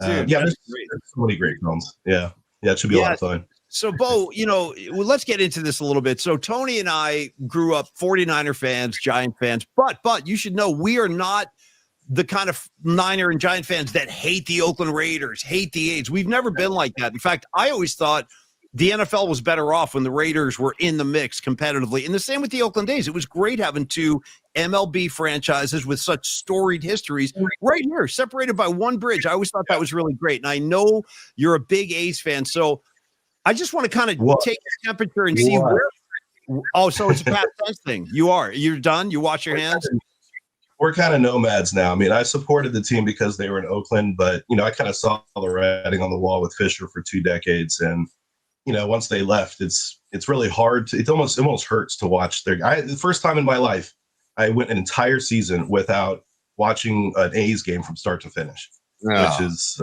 Dude, yeah, there's so many great films. Yeah, it should be a lot of fun. So, Bo, let's get into this a little bit. So, Tony and I grew up 49er fans, Giant fans, but you should know we are not the kind of Niner and Giant fans that hate the Oakland Raiders, hate the A's. We've never been like that. In fact, I always thought the NFL was better off when the Raiders were in the mix competitively. And the same with the Oakland A's. It was great having two MLB franchises with such storied histories right here, separated by one bridge. I always thought that was really great. And I know you're a big A's fan, so I just want to kind of take your temperature and see where. Oh, so it's a past tense thing. You're done. You wash your hands. We're kind of nomads now. I mean, I supported the team because they were in Oakland, but I kind of saw the writing on the wall with Fisher for 2 decades, and once they left, it's really hard. It almost hurts to watch the first time in my life, I went an entire season without watching an A's game from start to finish, which is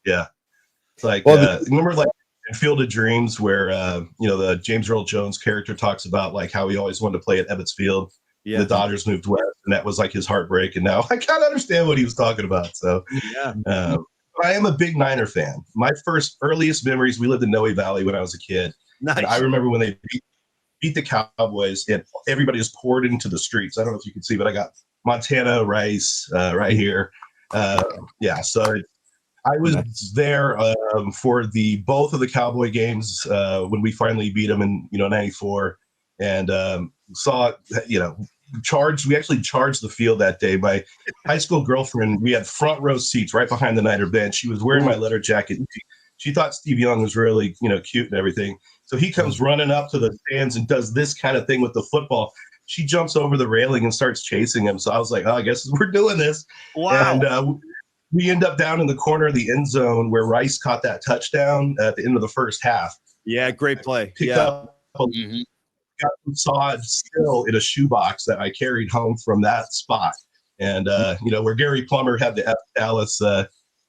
it's like remember like in Field of Dreams where the James Earl Jones character talks about like how he always wanted to play at Ebbets Field. Yeah. The Dodgers moved west, and that was like his heartbreak. And now I can't understand what he was talking about. So, I am a big Niner fan. My earliest memories, we lived in Noe Valley when I was a kid. Nice. And I remember when they beat the Cowboys, and everybody was poured into the streets. I don't know if you can see, but I got Montana Rice right here. So I was there for both of the Cowboy games when we finally beat them in '94, and saw we actually charged the field that day. My high school girlfriend, we had front row seats right behind the Niner bench. She was wearing my leather jacket. She thought Steve Young was really cute and everything. So he comes running up to the stands and does this kind of thing with the football. She jumps over the railing and starts chasing him. So I was like, oh, I guess we're doing this. Wow. And we end up down in the corner of the end zone where Rice caught that touchdown at the end of the first half. Yeah, great play. Picked up got some sod still in a shoebox that I carried home from that spot. And, where Gary Plummer had the F Dallas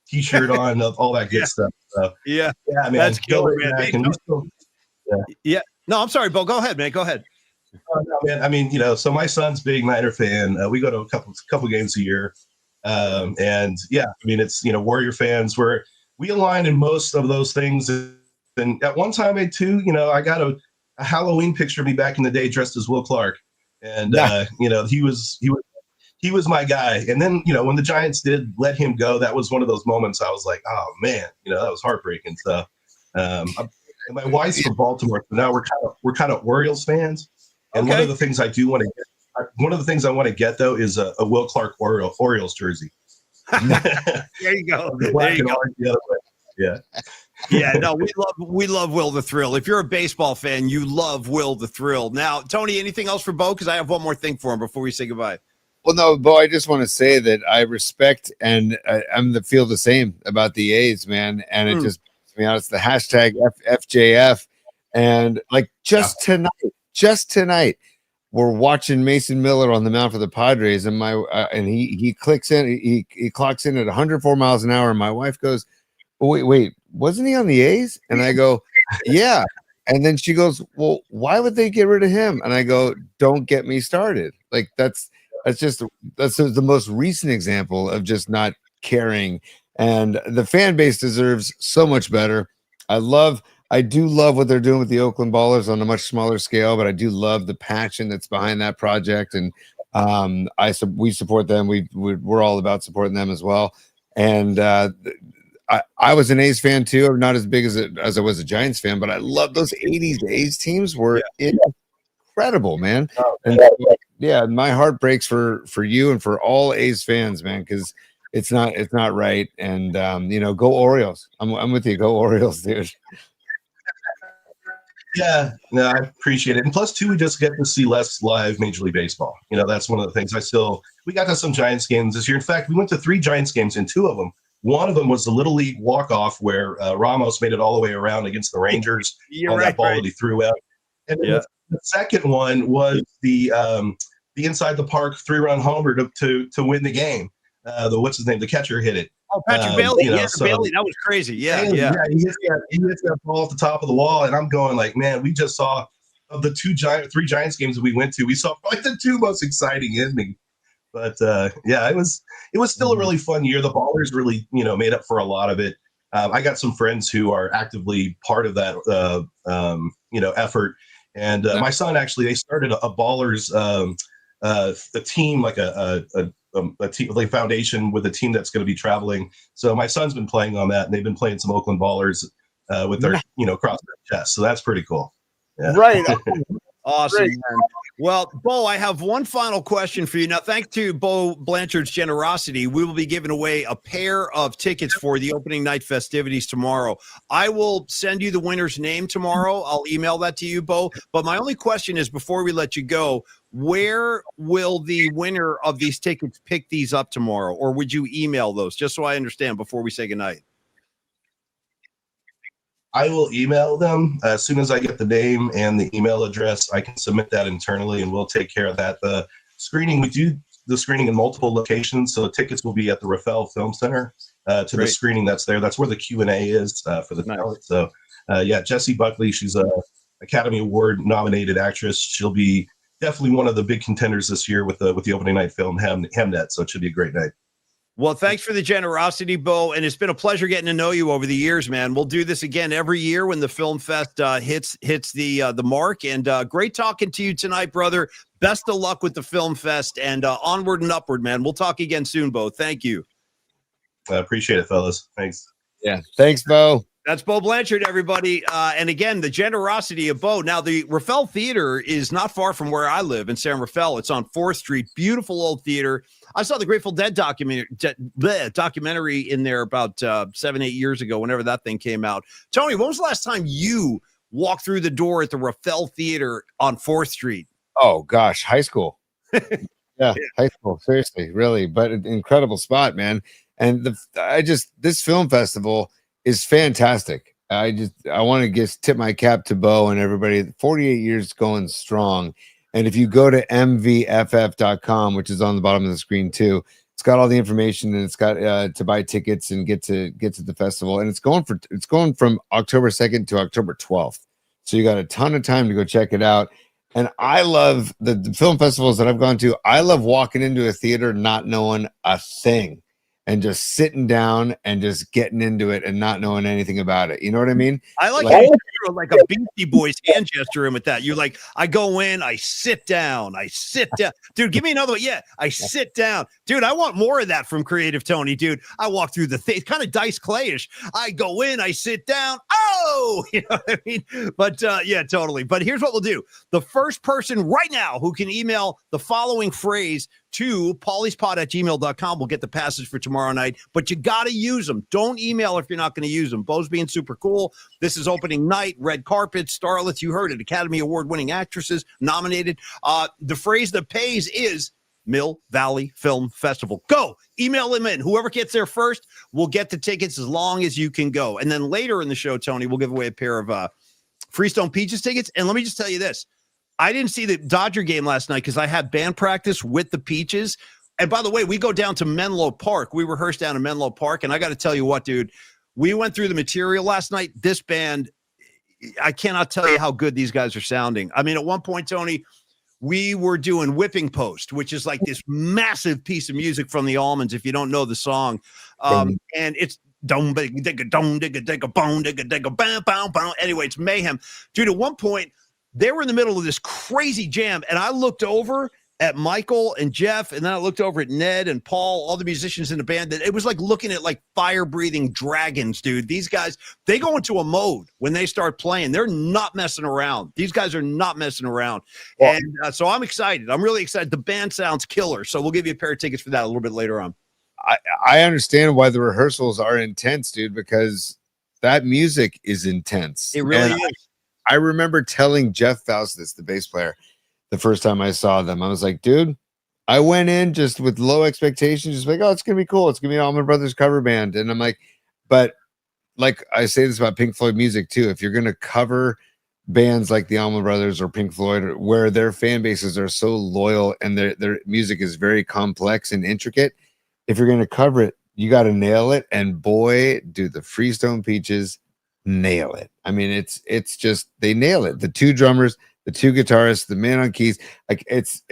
T-shirt on, all that good stuff. So, yeah, man. That's killer, man. Yeah. No, I'm sorry, Bo. Go ahead, man. Go ahead. No, man. I mean, so my son's a big Niner fan. We go to a couple games a year. And yeah, I mean, it's, Warrior fans where we align in most of those things. And at one time I got a Halloween picture of me back in the day dressed as Will Clark. And, he was my guy. And then, when the Giants did let him go, that was one of those moments I was like, oh man, that was heartbreaking. So, and my wife's from Baltimore. So now we're kind of Orioles fans. And one of the things I want to get though is a Will Clark Orioles jersey. There you go. There you go. Yeah. Yeah, no, we love Will the Thrill. If you're a baseball fan, you love Will the Thrill. Now, Tony, anything else for Bo? Because I have one more thing for him before we say goodbye. Well, no, Bo, I just want to say that I respect and feel the same about the A's, man. And it just, to be honest, the hashtag FJF. And like just tonight, we're watching Mason Miller on the mound for the Padres, and he clicks in, he clocks in at 104 miles an hour. And my wife goes, oh, wait, wasn't he on the A's? And I go, yeah. And then she goes, well, why would they get rid of him? And I go, don't get me started. Like that's the most recent example of just not caring. And the fan base deserves so much better. I do love what they're doing with the Oakland Ballers on a much smaller scale, but I do love the passion that's behind that project. And we support them. We're all about supporting them as well. And I was an A's fan too. I'm not as big as I was a Giants fan, but I love those 80s A's teams were incredible, man. And yeah, my heart breaks for you and for all A's fans, man, because it's not right. And go Orioles. I'm with you. Go Orioles, dude. Yeah, no, I appreciate it. And plus, too, we just get to see less live Major League Baseball. That's one of the things we got to some Giants games this year. In fact, we went to 3 Giants games, and 2 of them. One of them was the Little League walk-off where Ramos made it all the way around against the Rangers on that ball that he threw out. And then the second one was the inside the park 3-run homer to win the game. What's his name? The catcher hit it. Oh, Patrick Bailey. Bailey. That was crazy. Yeah. He hits that ball at the top of the wall, and I'm going like, man, we just saw of the 3 Giants games that we went to, we saw probably the 2 most exciting endings. But it was still a really fun year. The Ballers really, made up for a lot of it. I got some friends who are actively part of that, effort. And my son actually, they started a Ballers a team, like a team, like foundation with a team that's going to be traveling. So my son's been playing on that, and they've been playing some Oakland Ballers with their, cross their chest. So that's pretty cool. Yeah. Right. Awesome. Well, Bo, I have one final question for you. Now, thanks to Bo Blanchard's generosity, we will be giving away a pair of tickets for the opening night festivities tomorrow. I will send you the winner's name tomorrow. I'll email that to you, Bo. But my only question is, before we let you go, where will the winner of these tickets pick these up tomorrow? Or would you email those, just so I understand before we say goodnight? I will email them as soon as I get the name and the email address. I can submit that internally, and we'll take care of that. The screening, we do the screening in multiple locations, so tickets will be at the Rafael Film Center to the screening that's there. That's where the Q&A is for the talent. So, Jessie Buckley, she's a Academy Award nominated actress. She'll be definitely one of the big contenders this year with the opening night film Hemnet. So it should be a great night. Well, thanks for the generosity, Bo, and it's been a pleasure getting to know you over the years, man. We'll do this again every year when the Film Fest hits the mark, and great talking to you tonight, brother. Best of luck with the Film Fest, and onward and upward, man. We'll talk again soon, Bo. Thank you. I appreciate it, fellas. Thanks. Yeah. Thanks, Bo. That's Bo Blanchard, everybody. And again, the generosity of Bo. Now, the Rafael Theater is not far from where I live in San Rafael. It's on 4th Street. Beautiful old theater. I saw the Grateful Dead documentary in there about 7-8 years ago, whenever that thing came out. Tony, when was the last time you walked through the door at the Rafael Theater on 4th Street? Oh, gosh. High school. Yeah, high school. Seriously, really. But an incredible spot, man. And this film festival is fantastic. I want to tip my cap to Bo and everybody. 48 years going strong. And if you go to mvff.com, which is on the bottom of the screen too, it's got all the information, and it's got to buy tickets and get to the festival. And it's going from October 2nd to October 12th. So you got a ton of time to go check it out. And I love the film festivals that I've gone to. I love walking into a theater not knowing a thing, and just sitting down and just getting into it and not knowing anything about it. You know what I mean? I like like a Beastie Boys hand gesture in with that. You're like, I go in, I sit down. Dude, give me another one. Yeah, I sit down. Dude, I want more of that from Creative Tony, dude. I walk through the thing, kind of Dice Clayish. I go in, I sit down. Oh, you know what I mean? But yeah, totally. But here's what we'll do. The first person right now who can email the following phrase to pauliespod@gmail.com will get the passage for tomorrow night, but you got to use them. Don't email if you're not going to use them. Bo's being super cool. This is opening night, red carpet, starlets. You heard it. Academy Award winning actresses nominated. The phrase that pays is Mill Valley Film Festival. Go email them in. Whoever gets there first will get the tickets as long as you can go. And then later in the show, Tony, we'll give away a pair of Freestone Peaches tickets. And let me just tell you this. I didn't see the Dodger game last night because I had band practice with the Peaches. And by the way, we go down to Menlo Park. We rehearsed down in Menlo Park. And I got to tell you what, dude, we went through the material last night. This band, I cannot tell you how good these guys are sounding. I mean, at one point, Tony, we were doing Whipping Post, which is like this massive piece of music from the Almonds, if you don't know the song. And it's anyway, it's mayhem. Dude, at one point, they were in the middle of this crazy jam, and I looked over at Michael and Jeff, and then I looked over at Ned and Paul, all the musicians in the band. That it was like looking at like fire-breathing dragons, dude. These guys, they go into a mode when they start playing. They're not messing around. These guys are not messing around. Well, and so I'm excited. I'm really excited. The band sounds killer, so we'll give you a pair of tickets for that a little bit later on. I understand why the rehearsals are intense, dude, because that music is intense. It really is. I remember telling Jeff Faustus, the bass player, the first time I saw them, I was like, dude, I went in just with low expectations, just like, oh, it's going to be cool. It's going to be an Allman Brothers cover band. And I'm like, but like I say this about Pink Floyd music too. If you're going to cover bands like the Allman Brothers or Pink Floyd, where their fan bases are so loyal and their music is very complex and intricate, if you're going to cover it, you got to nail it. And boy, do the Freestone Peaches nail it. I mean, it's just, they nail it. The two drummers, the two guitarists, the man on keys, like it's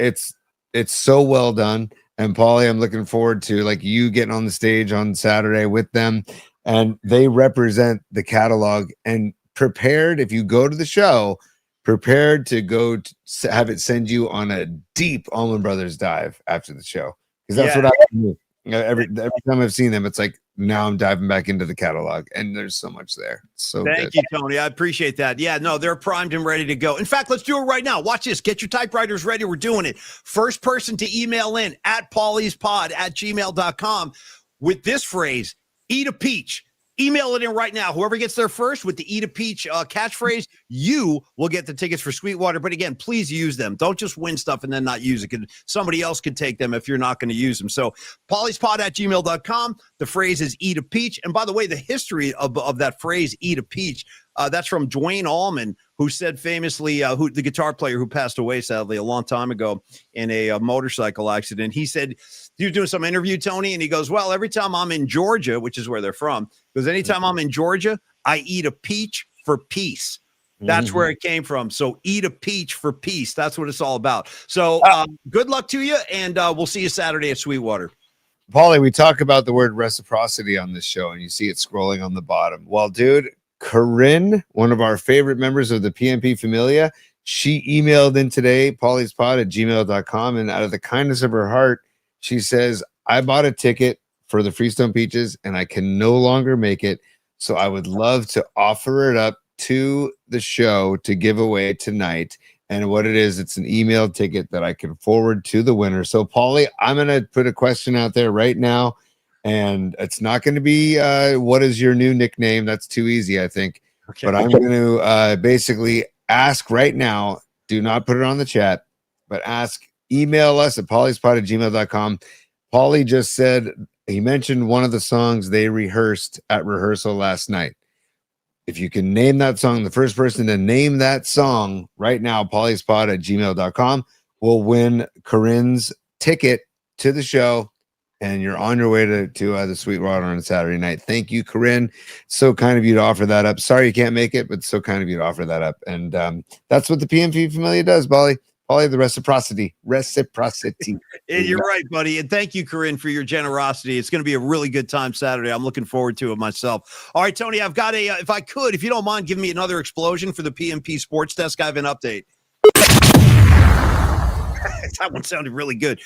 so well done. And Paulie, I'm looking forward to like you getting on the stage on Saturday with them, and they represent the catalog. And prepared, if you go to the show, prepared to go to have it send you on a deep Allman Brothers dive after the show, because that's what I do. Every time I've seen them, it's like, now I'm diving back into the catalog, and there's so much there. So thank you, Tony. I appreciate that. Yeah, no, they're primed and ready to go. In fact, let's do it right now. Watch this. Get your typewriters ready. We're doing it. First person to email in at pauliespod@gmail.com with this phrase, eat a peach. Email it in right now. Whoever gets there first with the eat a peach catchphrase, you will get the tickets for Sweetwater. But again, please use them. Don't just win stuff and then not use it. Somebody else could take them if you're not going to use them. So pauliespod@gmail.com. The phrase is eat a peach. And by the way, the history of that phrase, eat a peach, that's from Dwayne Allman, who said famously, the guitar player who passed away, sadly, a long time ago in a motorcycle accident. He said, he was doing some interview, Tony, and he goes, well, every time I'm in Georgia, which is where they're from, because anytime I'm in Georgia, I eat a peach for peace. That's where it came from. So eat a peach for peace. That's what it's all about. So good luck to you, and we'll see you Saturday at Sweetwater. Paulie, we talk about the word reciprocity on this show, and you see it scrolling on the bottom. Well, dude, Corinne, one of our favorite members of the PMP Familia, she emailed in today, pauliespod@gmail.com, and out of the kindness of her heart, she says, I bought a ticket for the Freestone Peaches, and I can no longer make it. So I would love to offer it up to the show to give away tonight. And what it is, it's an email ticket that I can forward to the winner. So, Paulie, I'm going to put a question out there right now. And it's not going to be what is your new nickname? That's too easy, I think. Okay. But I'm going to basically ask right now, do not put it on the chat, but email us at pauliespot@gmail.com. Paulie just said, he mentioned one of the songs they rehearsed at rehearsal last night. If you can name that song, the first person to name that song right now, pauliespot@gmail.com, will win Corinne's ticket to the show. And you're on your way to the Sweetwater on Saturday night. Thank you, Corinne. So kind of you to offer that up. Sorry you can't make it, but so kind of you to offer that up. And that's what the PMP Familia does, Paulie. Paulie, the reciprocity. You're right, buddy. And thank you, Corinne, for your generosity. It's going to be a really good time Saturday. I'm looking forward to it myself. All right, Tony, I've got if you don't mind, give me another explosion for the PMP Sports Desk. I have an update. That one sounded really good.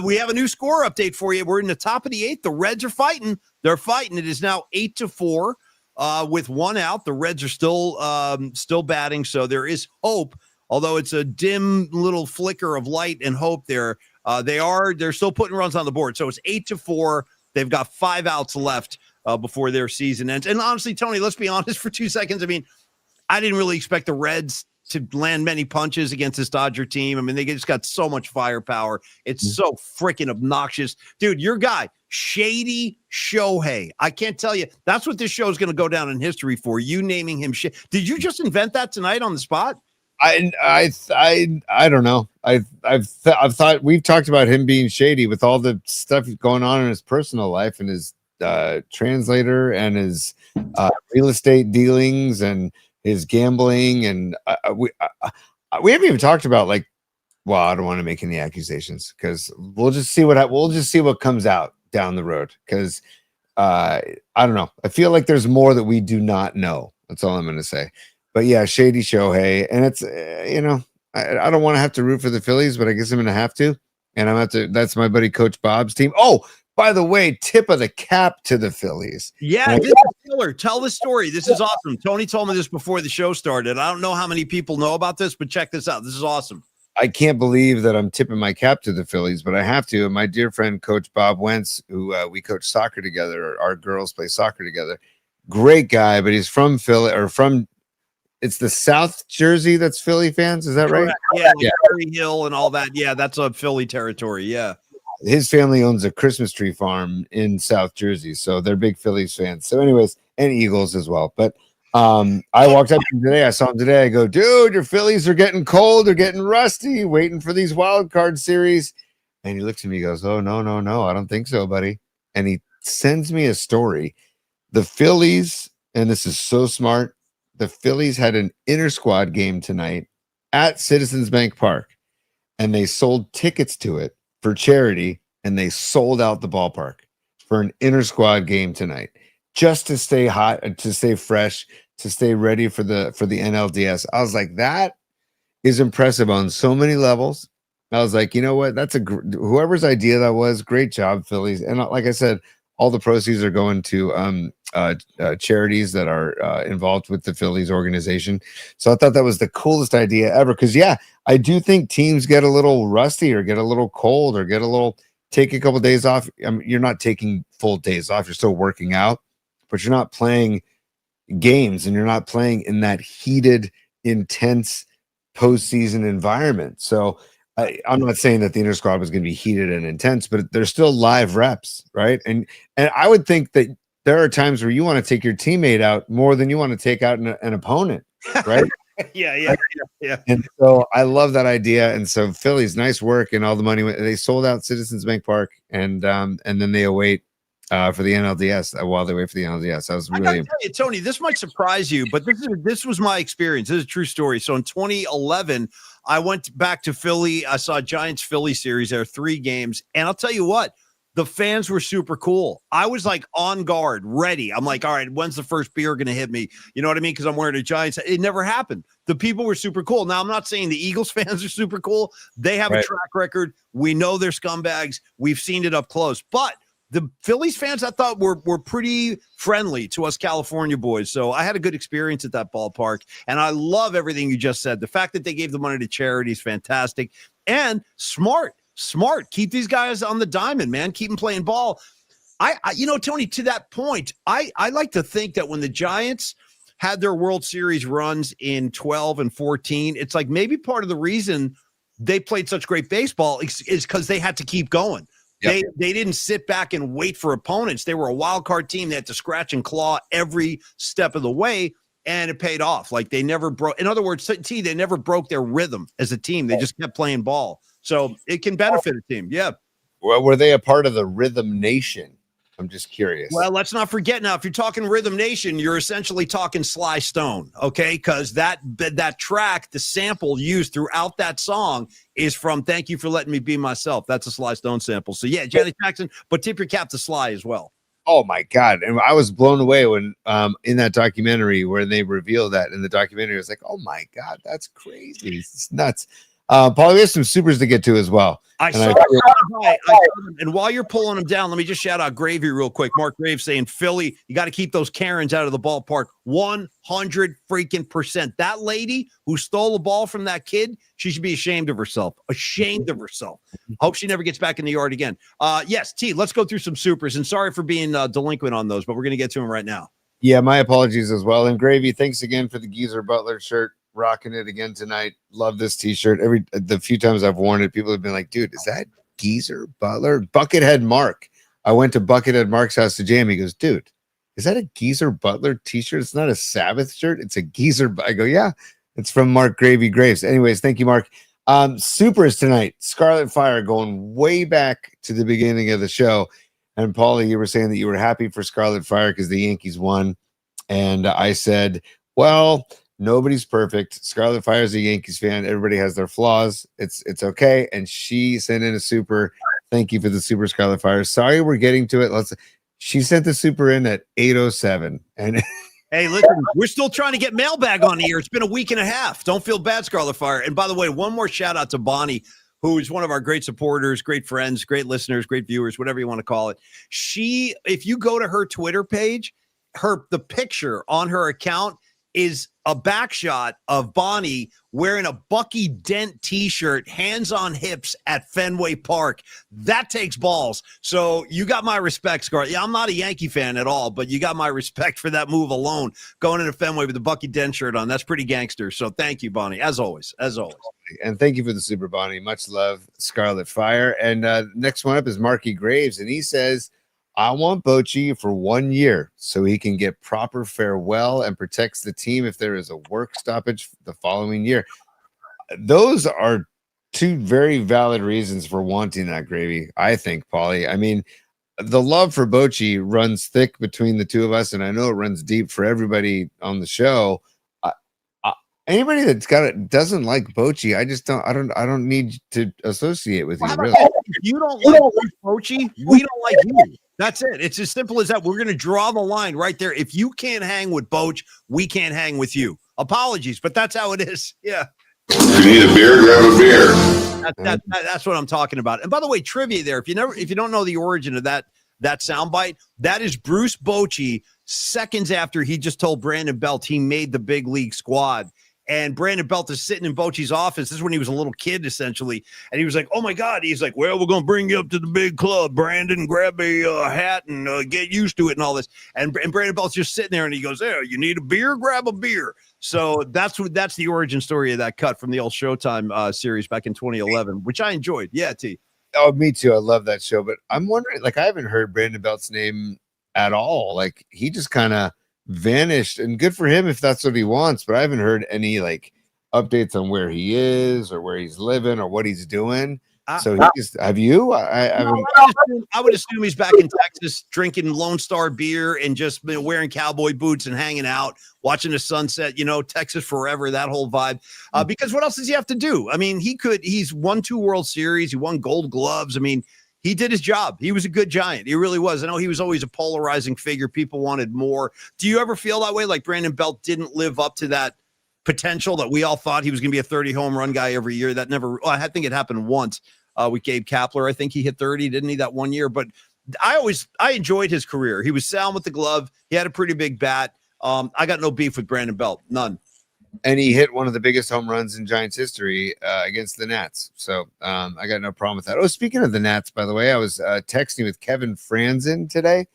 We have a new score update for you. We're in the top of the 8th. The Reds are fighting. They're fighting. It is now 8-4 with one out. The Reds are still batting, so there is hope. Although it's a dim little flicker of light and hope there, they're still putting runs on the board. So it's 8-4. They've got 5 outs left before their season ends. And honestly, Tony, let's be honest for 2 seconds. I mean, I didn't really expect the Reds to land many punches against this Dodger team. I mean, they just got so much firepower. It's so freaking obnoxious. Dude, your guy, Shady Shohei. I can't tell you. That's what this show is going to go down in history for, you naming him shit. Did you just invent that tonight on the spot? I don't know. I've thought we've talked about him being shady with all the stuff going on in his personal life and his translator and his real estate dealings and his gambling, and we haven't even talked about I don't want to make any accusations because we'll just see what comes out down the road. Because I don't know. I feel like there's more that we do not know. That's all I'm going to say. But yeah, Shady Shohei, and it's I don't want to have to root for the Phillies, but I guess I'm going to have to, and I'm going to have to. That's my buddy Coach Bob's team. Oh, by the way, tip of the cap to the Phillies. Yeah, this is killer. Tell the story. This is awesome. Tony told me this before the show started. I don't know how many people know about this, but check this out. This is awesome. I can't believe that I'm tipping my cap to the Phillies, but I have to. And my dear friend, Coach Bob Wentz, who we coach soccer together, our girls play soccer together. Great guy, but he's from Philly it's the South Jersey that's Philly fans. Is that right? Yeah, Curry Hill and all that. Yeah, that's a Philly territory. Yeah. His family owns a Christmas tree farm in South Jersey, so they're big Phillies fans. So anyways, and Eagles as well. But I walked up to him today. I saw him today. I go, dude, your Phillies are getting cold. They're getting rusty, waiting for these wild card series. And he looks at me and goes, oh, no. I don't think so, buddy. And he sends me a story. The Phillies, and this is so smart, the Phillies had an inter-squad game tonight at Citizens Bank Park, and they sold tickets to it for charity, and they sold out the ballpark for an inter-squad game tonight just to stay hot, to stay fresh, to stay ready for the NLDS. I was like, that is impressive on so many levels. I was like, you know what? That's whoever's idea that was, great job, Phillies. And like I said, all the proceeds are going to charities that are involved with the Phillies organization. So I thought that was the coolest idea ever. Because yeah, I do think teams get a little rusty or get a little cold or take a couple of days off. I mean, you're not taking full days off. You're still working out, but you're not playing games and you're not playing in that heated, intense postseason environment. So I'm not saying that the inter squad was going to be heated and intense, but they're still live reps, right? And I would think that there are times where you want to take your teammate out more than you want to take out an opponent, right? Yeah. And so I love that idea. And so Phillies, nice work, and all the money they sold out Citizens Bank Park, and then they await for the NLDS while they wait for the NLDS. That was really. I gotta tell you, Tony, this might surprise you, but this was my experience. This is a true story. So in 2011, I went back to Philly. I saw Giants Philly series. There are 3 games, and I'll tell you what. The fans were super cool. I was like on guard, ready. I'm like, all right, when's the first beer going to hit me? You know what I mean? Because I'm wearing a Giants. It never happened. The people were super cool. Now, I'm not saying the Eagles fans are super cool. They have a track record. We know they're scumbags. We've seen it up close. But the Phillies fans, I thought were pretty friendly to us California boys. So I had a good experience at that ballpark, and I love everything you just said. The fact that they gave the money to charity is fantastic and smart. Keep these guys on the diamond, man. Keep them playing ball. I Tony, to that point, I like to think that when the Giants had their World Series runs in 12 and 14, it's like maybe part of the reason they played such great baseball is because they had to keep going. Yep. They didn't sit back and wait for opponents. They were a wild card team. They had to scratch and claw every step of the way, and it paid off. Like they never broke. In other words, they never broke their rhythm as a team. They just kept playing ball. So it can benefit a team. Yeah. Well, were they a part of the Rhythm Nation? I'm just curious. Well, let's not forget now, if you're talking Rhythm Nation, you're essentially talking Sly Stone, okay? Because that track, the sample used throughout that song is from Thank You for Letting Me Be Myself. That's a Sly Stone sample. So, yeah, Janet Jackson, but tip your cap to Sly as well. Oh, my God. And I was blown away when in that documentary where they revealed that in the documentary. I was like, oh, my God, that's crazy. It's nuts. Paul, we have some supers to get to as well. I saw them. And while you're pulling them down, let me just shout out Gravy real quick. Mark Graves saying, Philly, you got to keep those Karens out of the ballpark. 100% That lady who stole the ball from that kid, she should be ashamed of herself. Hope she never gets back in the yard again. Yes, T, let's go through some supers. And sorry for being delinquent on those, but we're going to get to them right now. Yeah, my apologies as well. And Gravy, thanks again for the Geezer Butler shirt. Rocking it again tonight. Love this t-shirt. The few times I've worn it, people have been like, dude, is that Geezer Butler? Buckethead Mark. I went to Buckethead Mark's house to jam. He goes, dude, is that a Geezer Butler t-shirt? It's not a Sabbath shirt. It's a Geezer. I go, yeah, it's from Mark Gravy Graves. Anyways, thank you, Mark. Supers tonight. Scarlet Fire going way back to the beginning of the show. And Paulie, you were saying that you were happy for Scarlet Fire because the Yankees won. And I said, well, nobody's perfect. Scarlet Fire is a Yankees fan. Everybody has their flaws. It's okay. And she sent in a super. Thank you for the super, Scarlet Fire. Sorry, we're getting to it. She sent the super in at 8:07. And hey, listen, we're still trying to get mailbag on the air. It's been a week and a half. Don't feel bad, Scarlet Fire. And by the way, one more shout out to Bonnie, who is one of our great supporters, great friends, great listeners, great viewers, whatever you want to call it. If you go to her Twitter page, the picture on her account is a back shot of Bonnie wearing a Bucky Dent t-shirt, hands on hips at Fenway Park. That takes balls. So you got my respect, Scarlett. Yeah, I'm not a Yankee fan at all, but you got my respect for that move alone, going into Fenway with the Bucky Dent shirt on. That's pretty gangster. So thank you, Bonnie, as always. And thank you for the super, Bonnie. Much love, Scarlet Fire. And next one up is Marky Graves, and he says, I want Bochy for 1 year so he can get proper farewell and protects the team if there is a work stoppage the following year. Those are two very valid reasons for wanting that, Gravy, I think, Paulie. I mean, the love for Bochy runs thick between the two of us, and I know it runs deep for everybody on the show. Anybody that's doesn't like Bochy, I don't need to associate with you. Really. If you don't like Bochy, we don't like you. That's it. It's as simple as that. We're going to draw the line right there. If you can't hang with Boch, we can't hang with you. Apologies, but that's how it is. Yeah. If you need a beer, grab a beer. That's what I'm talking about. And by the way, trivia there. If you don't know the origin of that soundbite, that is Bruce Bochy seconds after he just told Brandon Belt he made the big league squad. And Brandon Belt is sitting in Bochy's office. This is when he was a little kid, essentially. And he was like, oh, my God. He's like, well, we're going to bring you up to the big club, Brandon. Grab a hat and get used to it and all this. And Brandon Belt's just sitting there, and he goes, there, you need a beer? Grab a beer. So that's the origin story of that cut from the old Showtime series back in 2011, which I enjoyed. Yeah, T. Oh, me too. I love that show. But I'm wondering, I haven't heard Brandon Belt's name at all. He just kind of vanished, and good for him if that's what he wants, but I haven't heard any updates on where he is or where he's living or what he's doing. So have you? I would assume he's back in Texas drinking Lone Star beer and just wearing cowboy boots and hanging out, watching the sunset, Texas forever, that whole vibe. Because what else does he have to do? I mean, he's won 2 World Series, he won Gold Gloves. I mean, he did his job. He was a good Giant. He really was. I know he was always a polarizing figure. People wanted more. Do you ever feel that way? Like Brandon Belt didn't live up to that potential that we all thought he was going to be a 30 home run guy every year. That never, I think it happened once with Gabe Kapler. I think he hit 30, didn't he, that 1 year? But I enjoyed his career. He was sound with the glove. He had a pretty big bat. I got no beef with Brandon Belt, none. And he hit one of the biggest home runs in Giants history against the Nats. So I got no problem with that. Oh, speaking of the Nats, by the way, I was texting with Kevin Franzen today,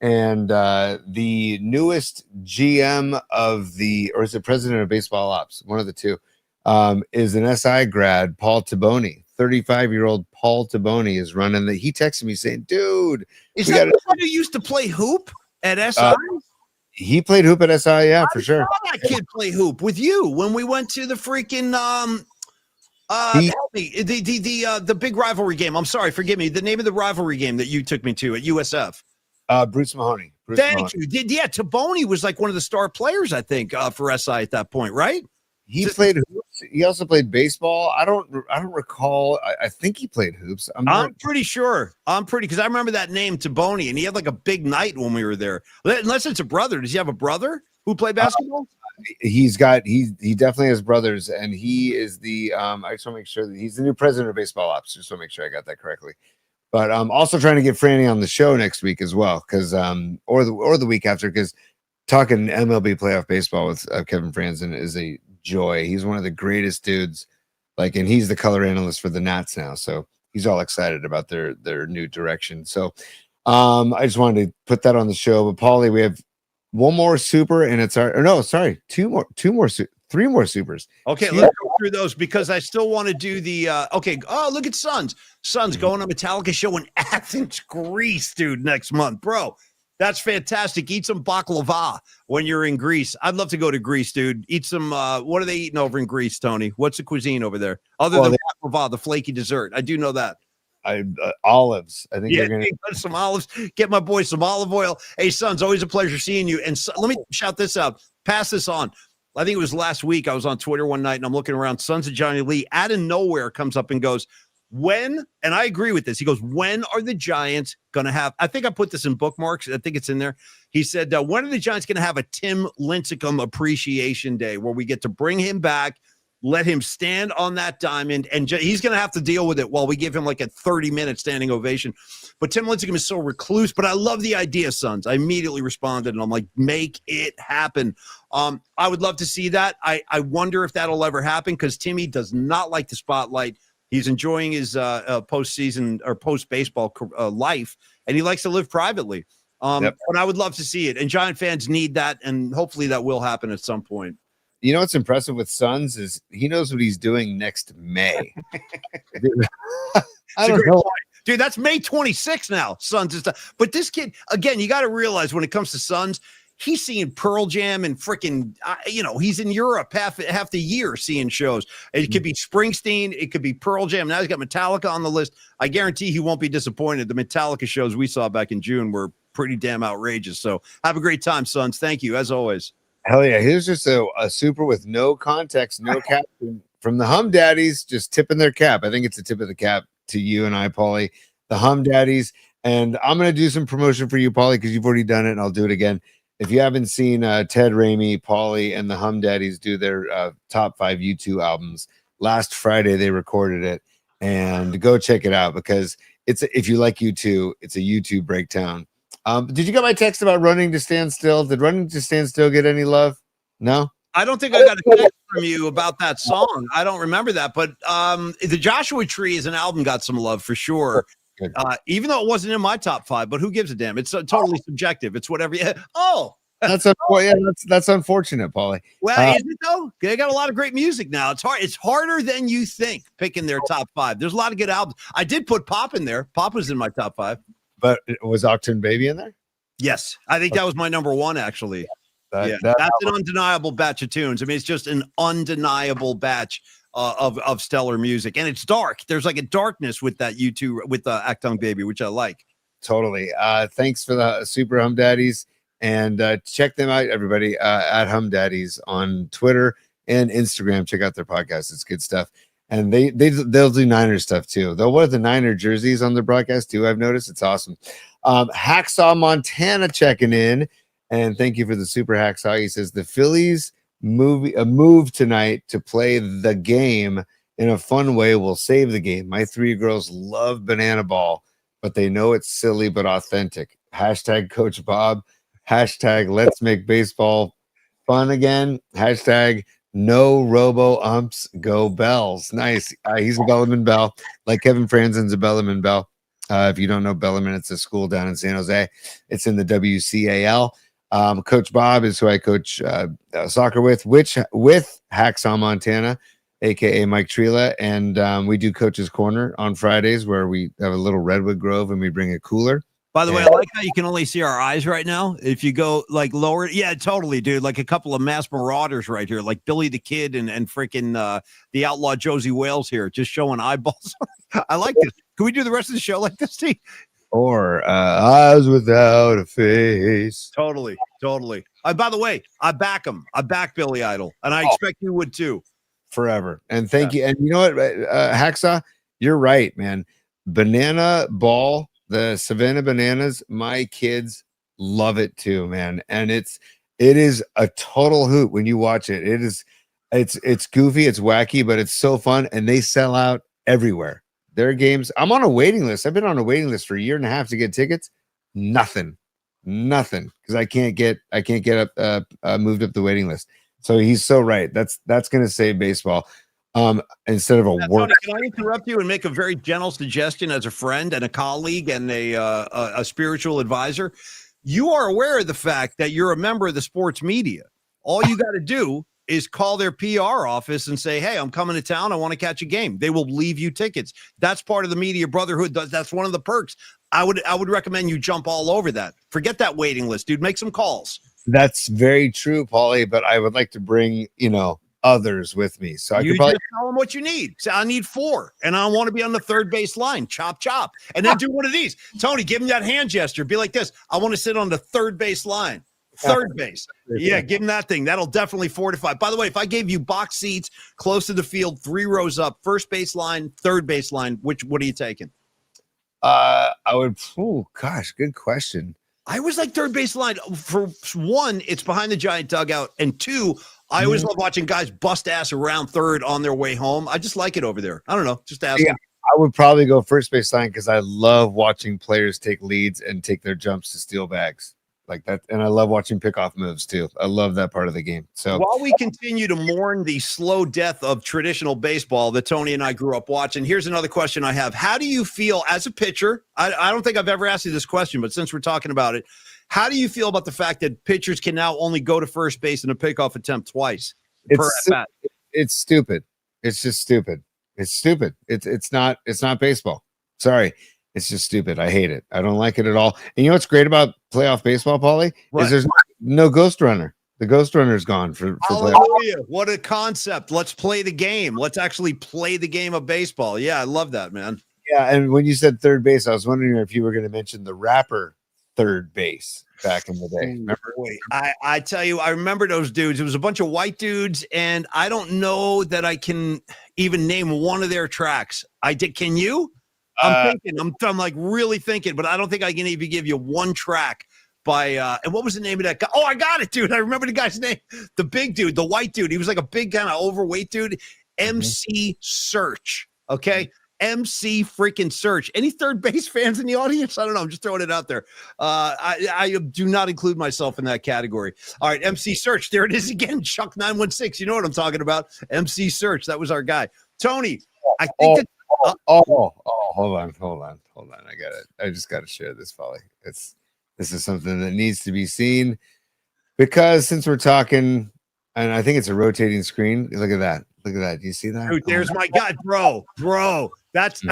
and the newest GM of or is it president of baseball ops? One of the two is an SI grad, Paul Taboni. 35-year-old Paul Taboni is running he texted me saying, dude, is that the one who used to play hoop at SI? He played hoop at SI, yeah, for sure. That kid play hoop with you when we went to the freaking help me, the big rivalry game. I'm sorry, forgive me. The name of the rivalry game that you took me to at USF. Bruce Mahoney. Thank you. Taboni was like one of the star players, I think, for SI at that point, right? He played hoops. He also played baseball. I don't recall. I think he played hoops. I'm pretty sure. Because I remember that name Taboni, and he had like a big night when we were there. Unless it's a brother. Does he have a brother who played basketball? He definitely has brothers, and he is the I just want to make sure that he's the new president of baseball ops. Just want to make sure I got that correctly. But I'm also trying to get Franny on the show next week as well, because or the week after, because talking MLB playoff baseball with Kevin Franzen is a joy. He's one of the greatest dudes, and he's the color analyst for the Nats now, so he's all excited about their new direction. So I just wanted to put that on the show. But Paulie, we have one more super, and it's three more supers. Okay, let's go through those, because I still want to do the look at Suns going to Metallica show in Athens, Greece, dude, next month, bro. That's fantastic. Eat some baklava when you're in Greece. I'd love to go to Greece, dude. Eat some, what are they eating over in Greece, Tony? What's the cuisine over there? Other than baklava, the flaky dessert. I do know that. Olives. I think they're going to some olives. Get my boy some olive oil. Hey, Sons, always a pleasure seeing you. And let me shout this out. Pass this on. I think it was last week. I was on Twitter one night, and I'm looking around. Sons of Johnny Lee, out of nowhere, comes up and goes, and I agree with this. He goes, when are the Giants going to have, I think I put this in bookmarks. I think it's in there. He said, when are the Giants going to have a Tim Lincecum appreciation day where we get to bring him back, let him stand on that diamond, and he's going to have to deal with it while we give him like a 30-minute standing ovation. But Tim Lincecum is so recluse, but I love the idea, Sons. I immediately responded, and I'm like, make it happen. I would love to see that. I wonder if that'll ever happen, because Timmy does not like the spotlight. He's enjoying his postseason or post-baseball life, and he likes to live privately. But I would love to see it, and Giant fans need that, and hopefully that will happen at some point. You know what's impressive with Suns is he knows what he's doing next May. I don't know. Dude, that's May 26th now. Suns is stuff. But this kid, again, you got to realize when it comes to Suns, he's seeing Pearl Jam and freaking, he's in Europe half the year seeing shows. It could be Springsteen. It could be Pearl Jam. Now he's got Metallica on the list. I guarantee he won't be disappointed. The Metallica shows we saw back in June were pretty damn outrageous. So have a great time, Sons. Thank you, as always. Hell yeah. Here's just a super with no context, no caption from the Hum Daddies, just tipping their cap. I think it's a tip of the cap to you and I, Paulie, the Hum Daddies. And I'm going to do some promotion for you, Paulie, because you've already done it, and I'll do it again. If you haven't seen Ted Ramey, Paulie, and the Hum Daddies do their top 5 U2 albums, last Friday they recorded it, and go check it out, because if you like U2, it's a U2 breakdown. Did you get my text about Running to Stand Still? Did Running to Stand Still get any love? No? I don't think I got a text from you about that song. I don't remember that, but the Joshua Tree as an album got some love for sure. Even though it wasn't in my top 5, but who gives a damn? It's totally subjective. It's whatever. That's unfortunate, Paulie. Well, is it though? They got a lot of great music now. It's hard. It's harder than you think picking their top 5. There's a lot of good albums. I did put Pop in there. Pop was in my top 5. But was Octane Baby in there? Yes, I think that was my number 1 actually. That's an undeniable batch of tunes. I mean, it's just an undeniable batch of stellar music, and it's dark. There's like a darkness with that U2 with the Octane Baby, which I like. Totally. Thanks for the Super Hum Daddies, and check them out, everybody, at Hum Daddies on Twitter and Instagram. Check out their podcast; it's good stuff. And they'll do Niner stuff too. They'll wear the Niner jerseys on their broadcast too. I've noticed it's awesome. Hacksaw Montana checking in, and thank you for the super Hacksaw. He says the Phillies move tonight to play the game in a fun way will save the game. My 3 girls love banana ball. but they know it's silly but authentic. Hashtag Coach Bob. Hashtag Let's make baseball fun again. Hashtag no robo umps, go Bells. Nice. He's a Bellarmine Bell, like Kevin Franzen's a Bellarmine Bell. If you don't know Bellarmine, it's a school down in San Jose. It's in the WCAL. Coach Bob is who I coach soccer with Hacksaw Montana, aka Mike Trela, and we do Coach's Corner on Fridays, where we have a little redwood grove and we bring a cooler. By the way, I like how you can only see our eyes right now. If you go like lower, yeah, totally, dude. Like a couple of mass marauders right here, like Billy the Kid and freaking the outlaw Josie Wales here, just showing eyeballs. I like this. Can we do the rest of the show like this, T? Or eyes without a face. Totally. By the way, I back him. I back Billy Idol, and I expect you would too. Forever. And thank you. And you know what, Hacksaw, you're right, man. Banana Ball. The Savannah Bananas, my kids love it too, man. And it is a total hoot when you watch it. It's goofy, it's wacky, but it's so fun, and they sell out everywhere. Their games, I'm on a waiting list. I've been on a waiting list for a year and a half to get tickets. Nothing, because I can't get up moved up the waiting list. So he's so right. That's going to save baseball. Instead of a work. Tony, can I interrupt you and make a very gentle suggestion as a friend and a colleague and a spiritual advisor? You are aware of the fact that you're a member of the sports media. All you got to do is call their PR office and say, hey, I'm coming to town. I want to catch a game. They will leave you tickets. That's part of the media brotherhood. That's one of the perks. I would recommend you jump all over that. Forget that waiting list, dude. Make some calls. That's very true, Paulie, but I would like to bring, others with me. So I could probably just tell them what you need. Say, I need 4, and I want to be on the third base line. Chop, chop. And then do one of these. Tony, give him that hand gesture. Be like this. I want to sit on the third base line. Third base. Yeah, give him that thing. That'll definitely fortify. By the way, if I gave you box seats close to the field, 3 rows up, first base line, third base line, what are you taking? I would, gosh, good question. I was like third base line. For one, it's behind the giant dugout, and 2, I always love watching guys bust ass around third on their way home. I just like it over there. I don't know. Just asking. Yeah, I would probably go first base line because I love watching players take leads and take their jumps to steal bags like that. And I love watching pickoff moves too. I love that part of the game. So while we continue to mourn the slow death of traditional baseball that Tony and I grew up watching, here's another question I have. How do you feel as a pitcher? I don't think I've ever asked you this question, but since we're talking about it, how do you feel about the fact that pitchers can now only go to first base in a pickoff attempt twice per at bat? It's stupid. It's just stupid. It's stupid. It's not baseball. Sorry. It's just stupid. I hate it. I don't like it at all. And you know what's great about playoff baseball, Paulie? Is there's no ghost runner. The ghost runner is gone for Hallelujah. What a concept. Let's play the game. Let's actually play the game of baseball. Yeah, I love that, man. Yeah, and when you said third base, I was wondering if you were going to mention the rapper third base back in the day. Remember? I tell you, I remember those dudes. It was a bunch of white dudes, and I don't know that I can even name one of their tracks. I did. Can you? I'm thinking. I'm like really thinking, but I don't think I can even give you one track by. And what was the name of that guy? Oh, I got it, dude. I remember the guy's name. The big dude, the white dude. He was like a big kind of overweight dude. MC Search. Okay. MC freaking Search. Any third base fans in the audience? I don't know. I'm just throwing it out there. I do not include myself in that category. All right, MC Search. There it is again. Chuck 916. You know what I'm talking about. MC Search. That was our guy. Tony, I think hold on. I got it. I just got to share this, Polly. This is something that needs to be seen because since we're talking, and I think it's a rotating screen. Look at that. Do you see that? Dude, there's my guy, bro. That's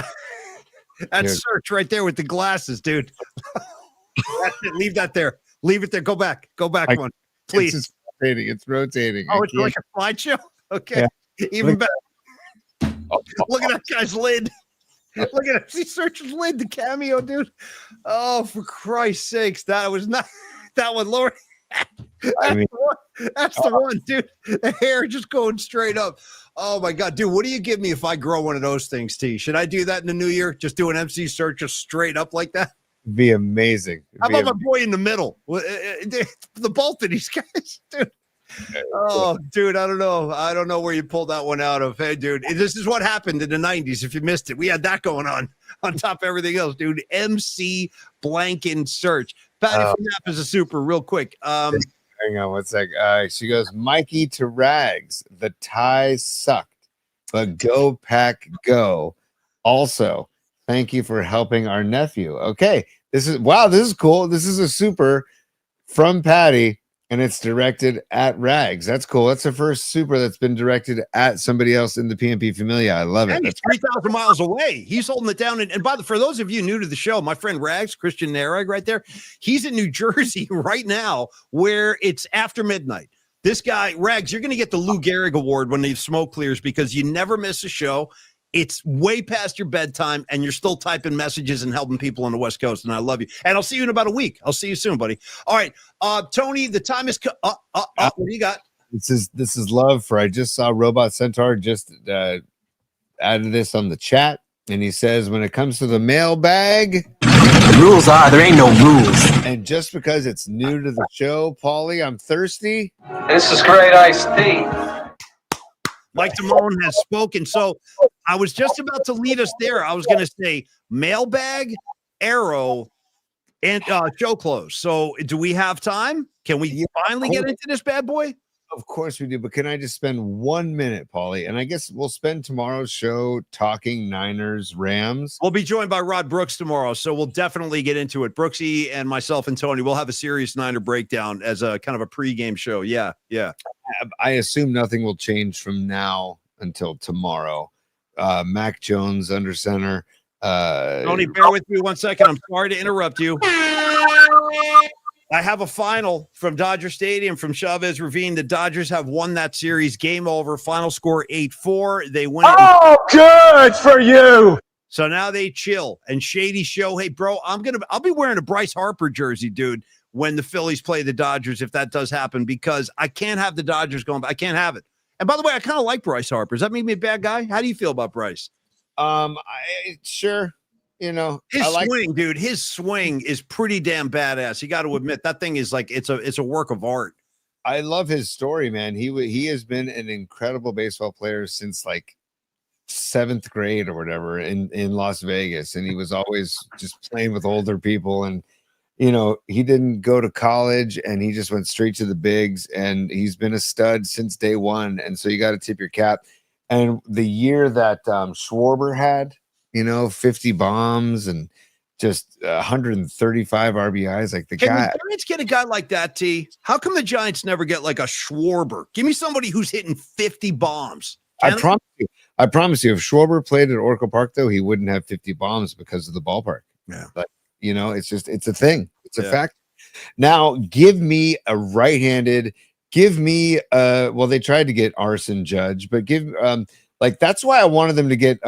Search right there with the glasses, dude. That's it. Leave that there. Leave it there. Go back one, please. It's rotating. Oh, it's like a slideshow. Okay, yeah. Even better. Look at that guy's lid. Look at it. See Search's lid, the cameo, dude. Oh, for Christ's sakes, that was not that one, Lord. That's the one, dude. The hair just going straight up. Oh my God, dude, what do you give me if I grow one of those things, T? Should I do that in the new year? Just do an MC Search just straight up like that? Be amazing. How about my boy in the middle? The both of these guys, dude. Oh, dude, I don't know. I don't know where you pulled that one out of. Hey, dude, this is what happened in the 90s. If you missed it, we had that going on top of everything else, dude. MC Blanken Search. Patty from Nap is a super, real quick. Hang on one sec. She goes, Mikey to Rags. The tie sucked, but go pack go. Also, thank you for helping our nephew. Okay, this is cool. This is a super from Patty, and it's directed at Rags. That's cool. That's the first super that's been directed at somebody else in the PNP Familia. I love it. And he's 3,000 miles away. He's holding it down. And for those of you new to the show, my friend Rags, Christian Nareg right there, he's in New Jersey right now where it's after midnight. This guy, Rags, you're going to get the Lou Gehrig Award when the smoke clears because you never miss a show. It's way past your bedtime, and you're still typing messages and helping people on the West Coast, and I love you. And I'll see you in about a week. I'll see you soon, buddy. All right, Tony, the time is what do you got? This is love for. I just saw Robot Centaur just added this on the chat, and he says when it comes to the mailbag, The rules are there ain't no rules. and just because it's new to the show, Paulie, I'm thirsty. This is great iced tea. Mike Damone has spoken. So I was just about to lead us there. I was going to say mailbag, arrow, and show close. So do we have time? Can we finally get into this bad boy? Of course we do, but can I just spend 1 minute, Paulie? And I guess we'll spend tomorrow's show talking Niners, Rams. We'll be joined by Rod Brooks tomorrow, so we'll definitely get into it. Brooksy and myself and Tony, we'll have a serious Niner breakdown as a kind of a pregame show. Yeah. I assume nothing will change from now until tomorrow. Mac Jones under center. Tony, bear with me 1 second. I'm sorry to interrupt you. I have a final from Dodger Stadium from Chavez Ravine. The Dodgers have won that series. Game over. Final score 8-4. They win it. Oh, good for you. So now they chill. And Shady Show, hey, bro, I'll be wearing a Bryce Harper jersey, dude, when the Phillies play the Dodgers, if that does happen, because I can't have the Dodgers going. I can't have it. And by the way, I kind of like Bryce Harper. Does that make me a bad guy? How do you feel about Bryce? Sure. You know, His swing, dude, his swing is pretty damn badass. You got to admit that thing is like it's a work of art. I love his story, man. He has been an incredible baseball player since like 7th grade or whatever in Las Vegas, and he was always just playing with older people. And you know, he didn't go to college, and he just went straight to the bigs, and he's been a stud since day one. And so you got to tip your cap. And the year that Schwarber had, 50 bombs and just 135 RBIs. Like the Can guy. the Giants get a guy like that, T? How come the Giants never get like a Schwarber? Give me somebody who's hitting 50 bombs. I promise you, if Schwarber played at Oracle Park, though, he wouldn't have 50 bombs because of the ballpark. Yeah. But, it's a thing. It's a fact. Now, give me a right-handed, well, they tried to get Arson Judge, but that's why I wanted them to get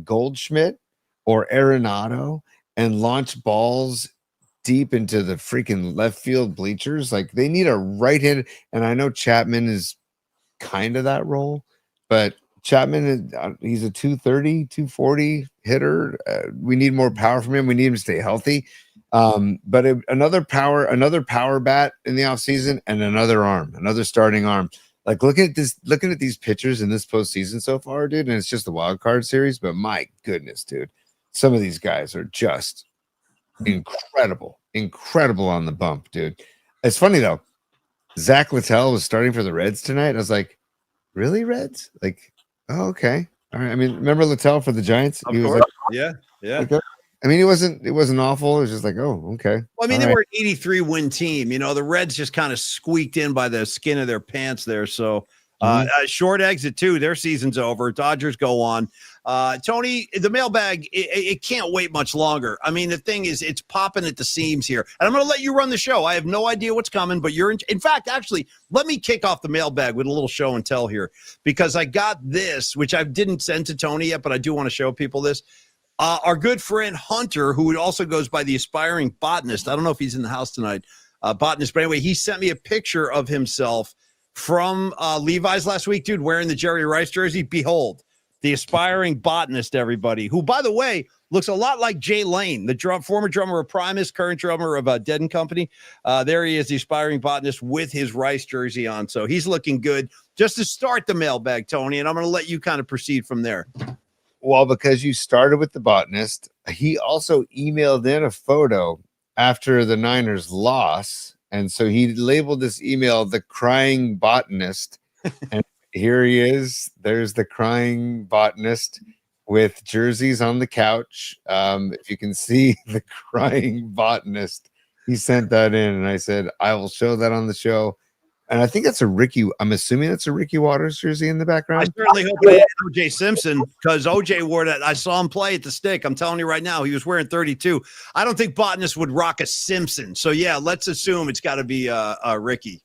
Goldschmidt or Arenado and launch balls deep into the freaking left field bleachers. Like they need a right-handed, and I know Chapman is kind of that role, but Chapman, he's a 230, 240 hitter. We need more power from him. We need him to stay healthy. But another power bat in the offseason and another starting arm. Like looking at these pitchers in this postseason so far, dude, and it's just the wild card series, but my goodness, dude, some of these guys are just incredible on the bump, dude. It's funny though. Zach Littell was starting for the Reds tonight. I was like, really, Reds? Like, oh, okay. All right. I mean, remember Littell for the Giants? Of course. Yeah. Okay. I mean, it wasn't awful. It was just like, oh, okay. Well, I mean, they were an 83 win team. The Reds just kind of squeaked in by the skin of their pants there. So short exit too. Their season's over. Dodgers go on. Tony, the mailbag, it can't wait much longer. I mean, the thing is, it's popping at the seams here. And I'm going to let you run the show. I have no idea what's coming, but in fact, actually, let me kick off the mailbag with a little show and tell here, because I got this, which I didn't send to Tony yet, but I do want to show people this. Our good friend Hunter, who also goes by the Aspiring Botanist. I don't know if he's in the house tonight, botanist, but anyway, he sent me a picture of himself from Levi's last week, dude, wearing the Jerry Rice jersey. Behold, the aspiring botanist, everybody, who, by the way, looks a lot like Jay Lane, the former drummer of Primus, current drummer of Dead and Company. There he is, the aspiring botanist with his Rice jersey on. So he's looking good. Just to start the mailbag, Tony, and I'm going to let you kind of proceed from there. Well, because you started with the botanist, he also emailed in a photo after the Niners loss. And so he labeled this email the crying botanist. And here he is. There's the crying botanist with jerseys on the couch. If you can see the crying botanist, he sent that in. And I said, I will show that on the show. And I think that's I'm assuming that's a Ricky Waters jersey in the background. I certainly hope it is OJ Simpson, because OJ wore that. I saw him play at the Stick. I'm telling you right now, he was wearing 32. I don't think Botanist would rock a Simpson. So, yeah, let's assume it's got to be Ricky.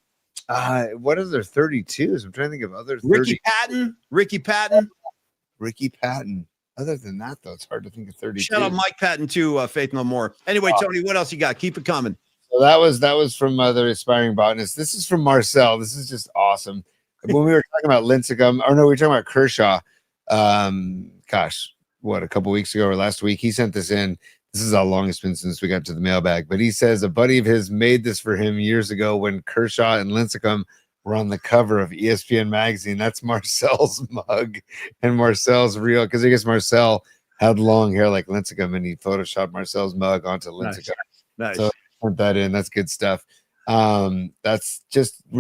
What are their 32s? I'm trying to think of other 30. Ricky Patton. Other than that, though, it's hard to think of 32. Shout out Mike Patton, too, Faith No More. Anyway, Tony, what else you got? Keep it coming. So that was from the aspiring botanist. This is from Marcel. This is just awesome. When we were talking about Lincecum, we were talking about Kershaw. A couple weeks ago or last week, he sent this in. This is how long it's been since we got to the mailbag. But he says a buddy of his made this for him years ago when Kershaw and Lincecum were on the cover of ESPN magazine. That's Marcel's mug, and Marcel's real, because I guess Marcel had long hair like Lincecum, and he photoshopped Marcel's mug onto Lincecum. Nice. So put that in. That's good stuff. We're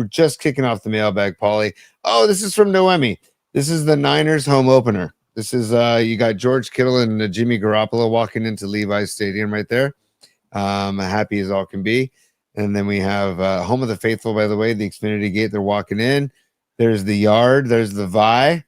just kicking off the mailbag, Paulie. Oh, this is from Noemi. This is the Niners home opener. This is you got George Kittle and Jimmy Garoppolo walking into Levi's Stadium right there. Happy as all can be. And then we have Home of the Faithful, by the way, the Xfinity Gate. They're walking in. There's the yard. There's the Vi.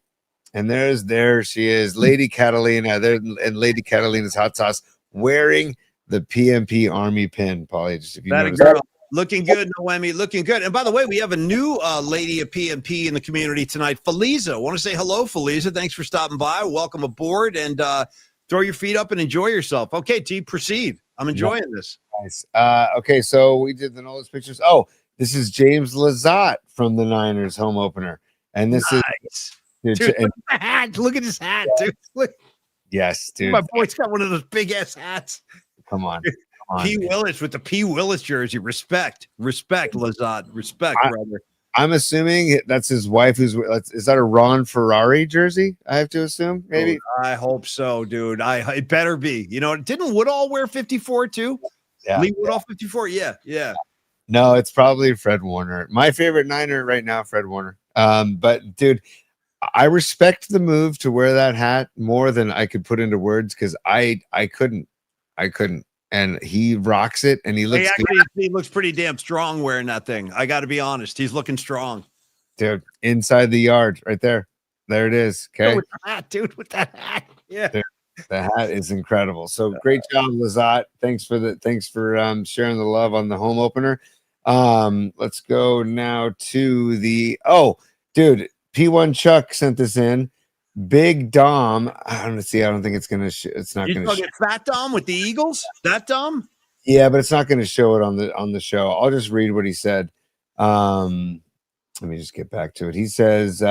And there she is, Lady Catalina. There, and Lady Catalina's hot sauce wearing the PMP Army pin, Paulie. Just if you notice. Girl. Looking good, Noemi. Looking good. And by the way, we have a new lady of PMP in the community tonight, Feliza. I want to say hello, Feliza. Thanks for stopping by. Welcome aboard, and throw your feet up and enjoy yourself. Okay, T, proceed. I'm enjoying this. Nice. Okay, so we did the Nolas pictures. Oh, this is James Lazat from the Niners home opener. And this is dude, look at the hat. Look at his hat, dude. Look. Yes, dude. My boy's got one of those big ass hats. Come on. P. Willis with the P. Willis jersey. Respect, Lazat. Respect, brother. I'm assuming that's his wife. Is that a Ron Ferrari jersey? I have to assume, maybe. Oh, I hope so, dude. It better be. You know, didn't Woodall wear 54 too? Yeah. Lee Woodall 54. Yeah. No, it's probably Fred Warner. My favorite Niner right now, Fred Warner. But dude, I respect the move to wear that hat more than I could put into words, because I couldn't. And he rocks it, and he looks good. He looks pretty damn strong wearing that thing. I got to be honest. He's looking strong. Dude, inside the yard right there. There it is. Okay. With the hat, dude, with that hat. Yeah. Dude, the hat is incredible. So great job, Lazat. Thanks for sharing the love on the home opener. Let's go now to dude, P1 Chuck sent this in. Big Dom. I don't think it's gonna. It's not gonna. You Fat Dom with the Eagles. That Dom. Yeah, but it's not going to show it on the show. I'll just read what he said. Let me just get back to it. He says,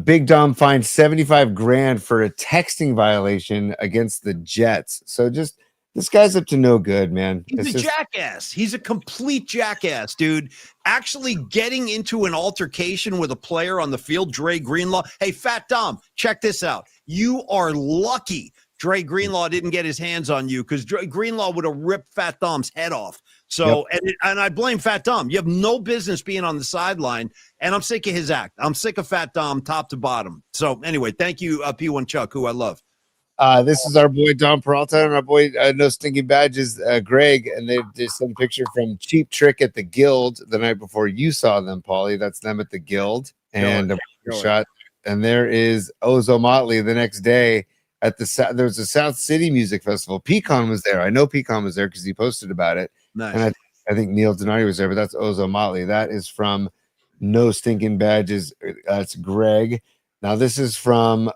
Big Dom fined $75,000 for a texting violation against the Jets. So just this guy's up to no good, man. He's a jackass. He's a complete jackass, dude. Actually getting into an altercation with a player on the field, Dre Greenlaw. Hey, Fat Dom, check this out. You are lucky Dre Greenlaw didn't get his hands on you, because Dre Greenlaw would have ripped Fat Dom's head off. So, yep. And I blame Fat Dom. You have no business being on the sideline, and I'm sick of his act. I'm sick of Fat Dom top to bottom. So anyway, thank you, P1 Chuck, who I love. This is our boy Don Peralta and our boy No Stinking Badges, Greg, and they just sent a picture from Cheap Trick at the Guild the night before you saw them, Paulie. That's them at the Guild, and a shot. And there is Ozo Motley the next day at there was a South City Music Festival. Pecan was there. I know Pecan was there because he posted about it. Nice. And I think Neil Donati was there, but that's Ozo Motley. That is from No Stinking Badges. That's Greg. Now this is from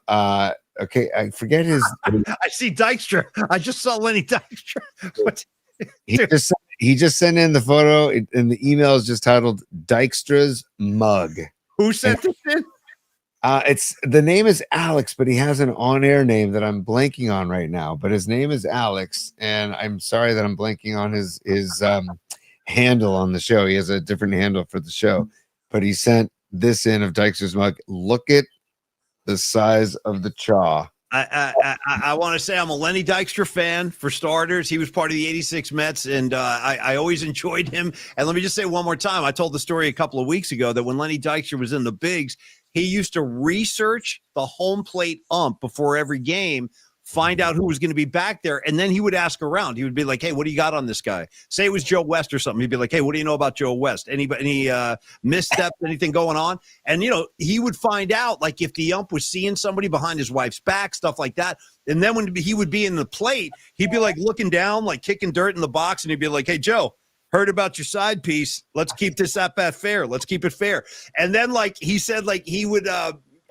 okay, I forget his. I see Dykstra. I just saw Lenny Dykstra. He just sent in the photo, and the email is just titled Dykstra's mug. Who sent this in? It's the name is Alex, but he has an on-air name that I'm blanking on right now. But his name is Alex, and I'm sorry that I'm blanking on his handle on the show. He has a different handle for the show, but he sent this in of Dykster's mug. Look at the size of the chaw. I want to say I'm a Lenny Dykstra fan for starters. He was part of the '86 Mets, and I always enjoyed him. And let me just say one more time: I told the story a couple of weeks ago that when Lenny Dykstra was in the bigs, he used to research the home plate ump before every game, find out who was going to be back there, and then he would ask around. He would be like, "Hey, what do you got on this guy?" Say it was Joe West or something. He'd be like, "Hey, what do you know about Joe West? Any missteps, anything going on?" And he would find out like if the ump was seeing somebody behind his wife's back, stuff like that. And then when he would be in the plate, he'd be like looking down, like kicking dirt in the box, and he'd be like, "Hey, Joe, heard about your side piece. Let's keep this at bat fair. Let's keep it fair." And then like he said, like he would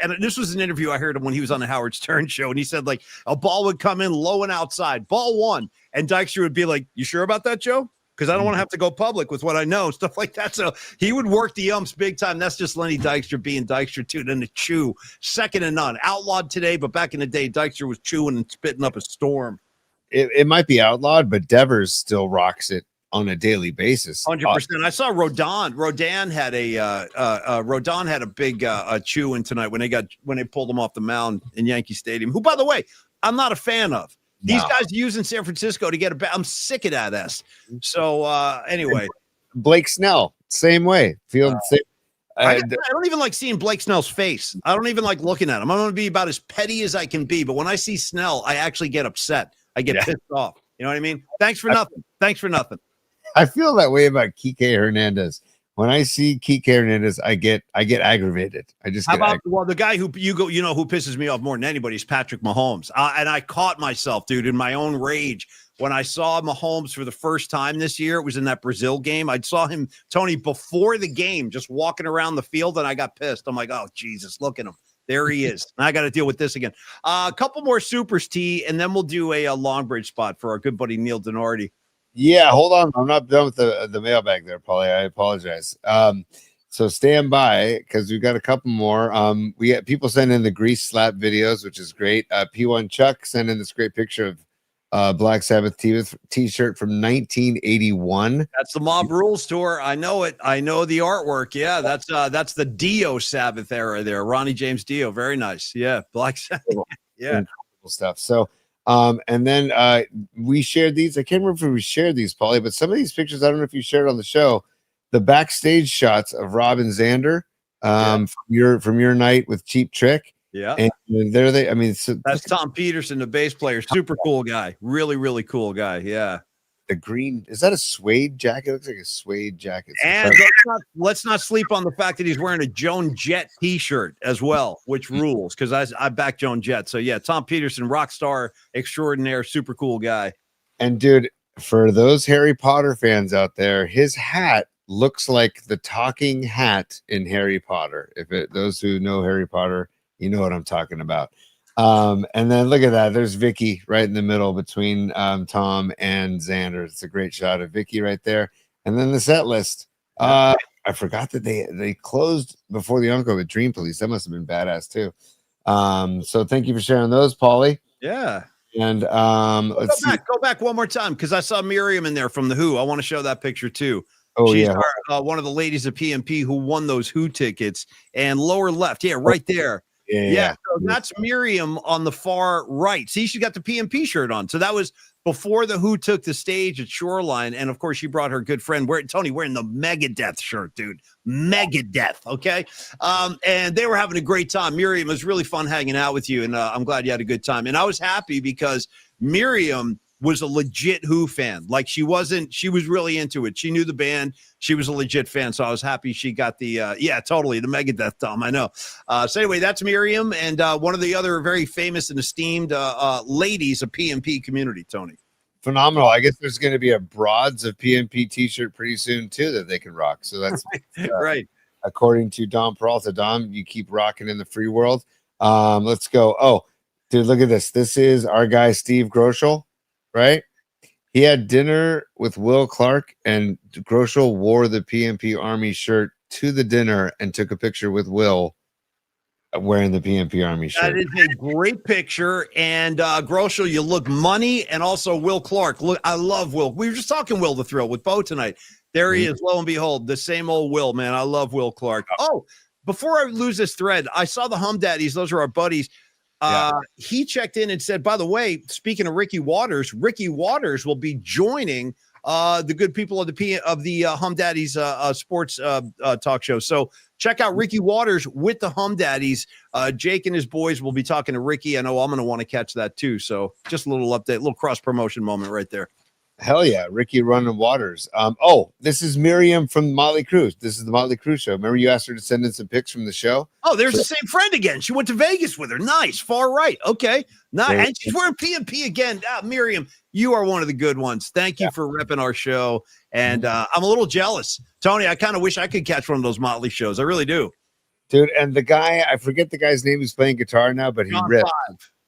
and this was an interview I heard him when he was on the Howard Stern show, and he said like a ball would come in low and outside, ball one, and Dykstra would be like, "You sure about that, Joe? Because I don't want to have to go public with what I know," stuff like that. So he would work the umps big time. That's just Lenny Dykstra being Dykstra too. Then the chew, second to none. Outlawed today, but back in the day, Dykstra was chewing and spitting up a storm. It might be outlawed, but Devers still rocks it on a daily basis. 100%. I saw Rodon had a big chew in tonight when they pulled him off the mound in Yankee Stadium. Who, by the way, I'm not a fan of. These guys using San Francisco to get a bat. I'm sick of that S. So anyway, Blake Snell, same way. I don't even like seeing Blake Snell's face. I don't even like looking at him. I'm going to be about as petty as I can be. But when I see Snell, I actually get upset. I get pissed off. You know what I mean? Thanks for nothing. Thanks for nothing. I feel that way about Kike Hernandez. When I see Kike Hernandez, I get aggravated. The guy who who pisses me off more than anybody is Patrick Mahomes. And I caught myself, dude, in my own rage when I saw Mahomes for the first time this year. It was in that Brazil game. I saw him, Tony, before the game, just walking around the field, and I got pissed. I'm like, oh Jesus, look at him. There he is. I got to deal with this again. A couple more supers, T, and then we'll do a long bridge spot for our good buddy Neil Denardi. Yeah, hold on. I'm not done with the mailbag there, Paulie. I apologize. So stand by because we've got a couple more. We got people sending in the grease slap videos, which is great. P1 Chuck sent in this great picture of Black Sabbath t-shirt from 1981. That's the Mob Rules tour. I know it. I know the artwork. Yeah, that's the Dio Sabbath era there. Ronnie James Dio. Very nice. Yeah, Black Sabbath. Yeah, incredible stuff. So. And then we shared these. I can't remember if we shared these, Paulie, but some of these pictures, I don't know if you shared on the show, the backstage shots of Rob and Xander from your night with Cheap Trick. Yeah. And there they, I mean, that's Tom Peterson, the bass player. Super cool guy. Really, really cool guy. Yeah. The green, is that a suede jacket? It looks like a suede jacket. And let's not sleep on the fact that he's wearing a Joan Jett t-shirt as well, which rules because I back Joan Jett. So yeah, Tom Peterson, rock star extraordinaire, super cool guy. And dude, for those Harry Potter fans out there, his hat looks like the talking hat in Harry Potter. Those who know Harry Potter, you know what I'm talking about. And then look at that. There's Vicky right in the middle between Tom and Xander. It's a great shot of Vicky right there. And then the set list. I forgot that they closed before the encore with Dream Police. That must have been badass too. So thank you for sharing those, Paulie. Yeah. And go back one more time because I saw Miriam in there from the Who. I want to show that picture too. Oh, she's yeah. One of the ladies of PMP who won those Who tickets. And lower left, yeah, right there. Yeah, so that's Miriam on the far right. See, she got the PMP shirt on. So that was before the Who took the stage at Shoreline. And of course, she brought her good friend, Tony, wearing the Megadeth shirt, dude. Megadeth, okay? And they were having a great time. Miriam, it was really fun hanging out with you. And I'm glad you had a good time. And I was happy because Miriam was a legit Who fan. Like she was really into it. She knew the band. She was a legit fan. So I was happy she got the, totally, the Megadeth Tom. I know. So anyway, that's Miriam and one of the other very famous and esteemed ladies of PMP community, Tony. Phenomenal. I guess there's going to be a Broads of PMP t-shirt pretty soon too that they can rock. So that's right. According to Dom Peralta. Dom, you keep rocking in the free world. Let's go. Oh, dude, look at this. This is our guy, Steve Groschel. Right? He had dinner with Will Clark, and Groschel wore the PMP Army shirt to the dinner and took a picture with Will wearing the PNP Army shirt. That is a great picture. And Groschel, you look money, and also Will Clark. Look, I love Will. We were just talking Will the Thrill with Bo tonight. There he is, lo and behold, the same old Will, man. I love Will Clark. Oh, before I lose this thread, I saw the Hum Daddies. Those are our buddies. He checked in and said, by the way, speaking of Ricky Waters will be joining the good people of the Hum Daddies sports talk show. So check out Ricky Waters with the Hum Daddies. Jake and his boys will be talking to Ricky. I know I'm going to want to catch that too. So just a little update, a little cross promotion moment right there. Hell yeah, Ricky running waters. This is Miriam from Motley Crue. This is the Motley Crue show. Remember you asked her to send in some pics from the show? Oh, there's the same friend again. She went to Vegas with her. Nice, far right. Okay, and she's wearing PNP again. Miriam, you are one of the good ones. Thank you for repping our show. And I'm a little jealous, Tony. I kind of wish I could catch one of those Motley shows. I really do, dude. And the guy, I forget the guy's name who's playing guitar now, but he ripped.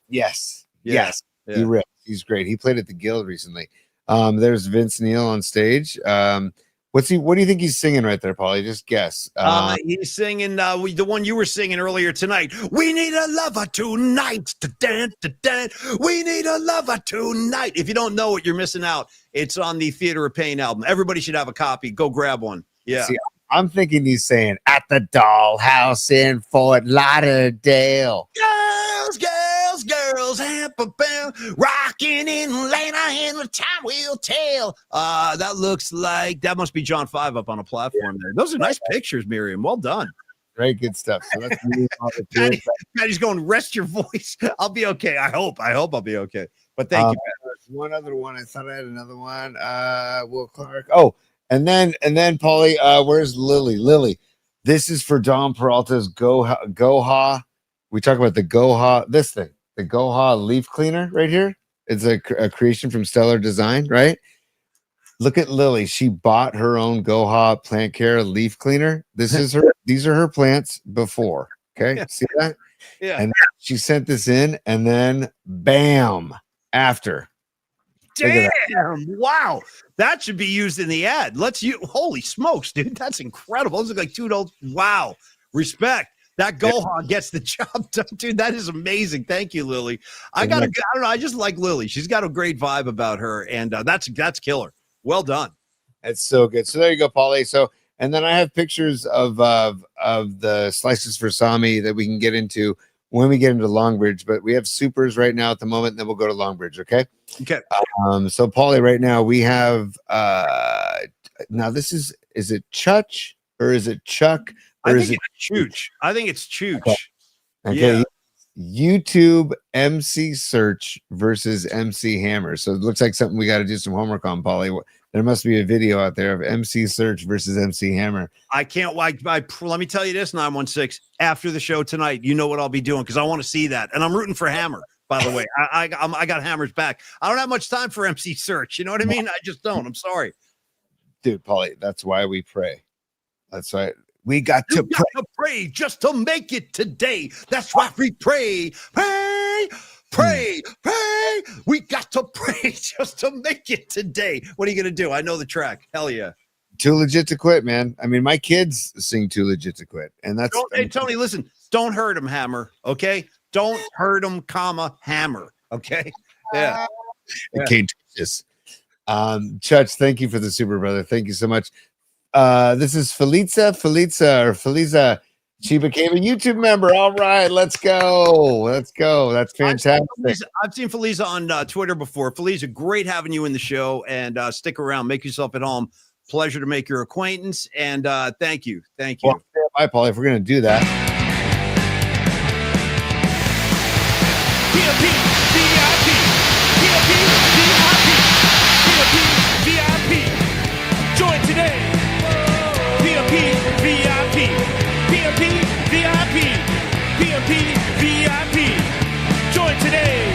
Yes, he ripped. He's great. He played at the Guild recently. There's Vince Neil on stage. What do you think he's singing right there, Paulie? Just guess. He's singing the one you were singing earlier tonight. We need a lover tonight. We need a lover tonight. If you don't know it, you're missing out. It's on the Theater of Pain album. Everybody should have a copy. Go grab one. Yeah. See, I'm thinking he's saying at the Dollhouse in Fort Lauderdale. Girls, rocking in Atlanta, and the time will tell. That must be John 5 up on a platform there. Those are nice pictures, Miriam. Well done. Great, good stuff. So that's Patty's going, rest your voice. I'll be okay. I hope I'll be okay. But thank you, Patty. One other one. I thought I had another one. Will Clark. Oh, and then Paulie, where's Lily? Lily, this is for Don Peralta's Goha. We talk about the Goha, this thing, the Goha leaf cleaner right here. It's a creation from Stellar Design, right? Look at Lily. She bought her own Goha plant care leaf cleaner. This is her. These are her plants before. Okay, see that? Yeah. And she sent this in, and then bam, after. Damn! Wow, that should be used in the ad. Holy smokes, dude, that's incredible. Those look like $2. Wow, respect. That Gohan gets the job done, dude. That is amazing. Thank you, Lily. I don't know. I just like Lily. She's got a great vibe about her, and that's killer. Well done. It's so good. So there you go, Paulie. So, and then I have pictures of the slices for Sami that we can get into when we get into Longbridge. But we have supers right now at the moment, and then we'll go to Longbridge. Okay. Okay. So Paulie, right now we have now this is it Chutch or is it Chuck? Or I think it's Chooch. I think it's Chooch. Okay. Yeah. YouTube MC Search versus MC Hammer. So it looks like something we got to do some homework on, Paulie. There must be a video out there of MC Search versus MC Hammer. I can't wait. Let me tell you this, 916. After the show tonight, you know what I'll be doing because I want to see that. And I'm rooting for Hammer, by the way. I got Hammer's back. I don't have much time for MC Search. You know what I mean? I just don't. I'm sorry. Dude, Paulie, that's why we pray. That's right. We got to pray just to make it today. That's why we pray. Pray. We got to pray just to make it today. What are you going to do? I know the track. Hell yeah. Too legit to quit, man. I mean, my kids sing Too Legit to Quit. And that's hey, Tony, listen, don't hurt him, Hammer. Okay. Don't hurt him, Hammer. Okay. Yeah. Contagious. Chutch, thank you for the super, brother. Thank you so much. This is Feliza. She became a YouTube member. All right, let's go. That's fantastic. I've seen Feliza on Twitter before. Feliza, great having you in the show, and stick around. Make yourself at home. Pleasure to make your acquaintance, and thank you. Well, bye, Paul. If we're gonna do that. VIP. Join today. VIP. Join today.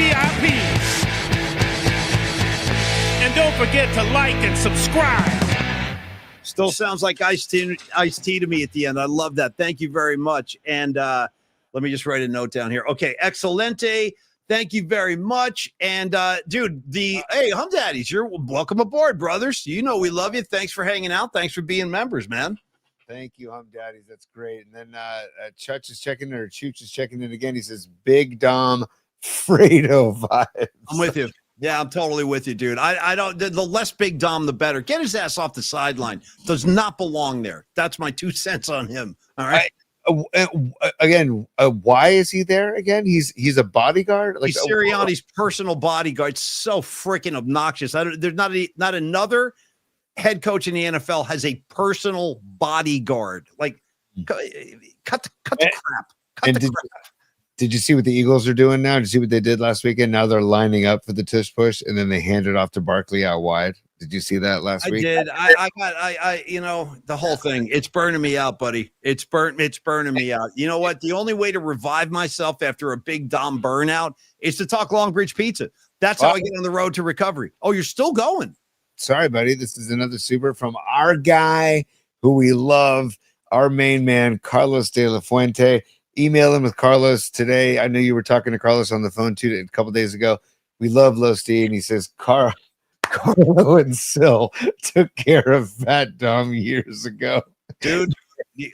VIP. And don't forget to like and subscribe. Still sounds like iced tea to me at the end. I love that. Thank you very much. And let me just write a note down here. Okay, excelente. Thank you very much. And dude, hey, Hum Daddies, you're welcome aboard, brothers. You know we love you. Thanks for hanging out. Thanks for being members, man. Thank you, Hum Daddies. That's great. And then Chooch is checking in, or Chooch is checking in again. He says, Big Dom Fredo vibes. I'm with you. Yeah, I'm totally with you, dude. I don't. The less Big Dom, the better. Get his ass off the sideline. Does not belong there. That's my 2 cents on him. All right. Why is he there again? He's a bodyguard. He's Sirianni's personal bodyguard. So freaking obnoxious. There's not another head coach in the NFL has a personal bodyguard. Like, cut the crap. Cut the crap. Did you see what the Eagles are doing now? Did you see what they did last weekend? Now they're lining up for the tush push, and then they hand it off to Barkley out wide. Did you see that last week? I did. I you know, the whole thing. It's burning me out, buddy. It's burning me out. You know what? The only way to revive myself after a big Dom burnout is to talk Long Bridge Pizza. That's how I get on the road to recovery. Oh, you're still going. Sorry, buddy. This is another super from our guy who we love, our main man, Carlos De La Fuente. Email him with Carlos today. I know you were talking to Carlos on the phone a couple days ago. We love Low Steve, and he says Carlo and Sil took care of Fat Dom years ago. Dude,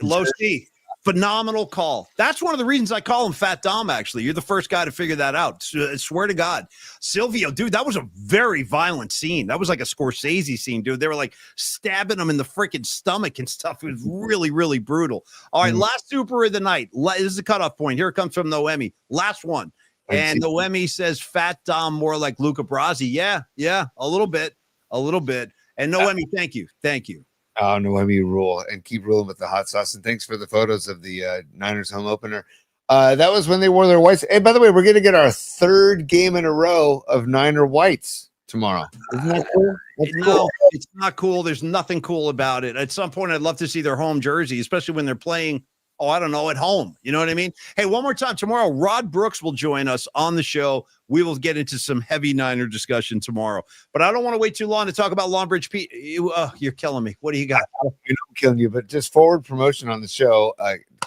Low Steve, phenomenal call. That's one of the reasons I call him Fat Dom, actually. You're the first guy to figure that out. I swear to God. Silvio, dude, that was a very violent scene. That was like a Scorsese scene, dude. They were like stabbing him in the freaking stomach and stuff. It was really, really brutal. All right, last super of the night. This is the cutoff point. Here it comes from Noemi. Last one. And Noemi says Fat Dom more like Luca Brasi. Yeah, a little bit. And Noemi, thank you. Oh, Noemi, rule, and keep ruling with the hot sauce. And thanks for the photos of the Niners home opener. That was when they wore their whites. Hey, by the way, we're going to get our 3rd game in a row of Niner whites tomorrow. Isn't that cool? No, it's not cool. There's nothing cool about it. At some point, I'd love to see their home jersey, especially when they're playing, I don't know, at home. You know what I mean? Hey, one more time. Tomorrow, Rod Brooks will join us on the show. We will get into some heavy Niner discussion tomorrow. But I don't want to wait too long to talk about Long Bridge Pete. You're killing me. What do you got? I'm killing you, but just forward promotion on the show.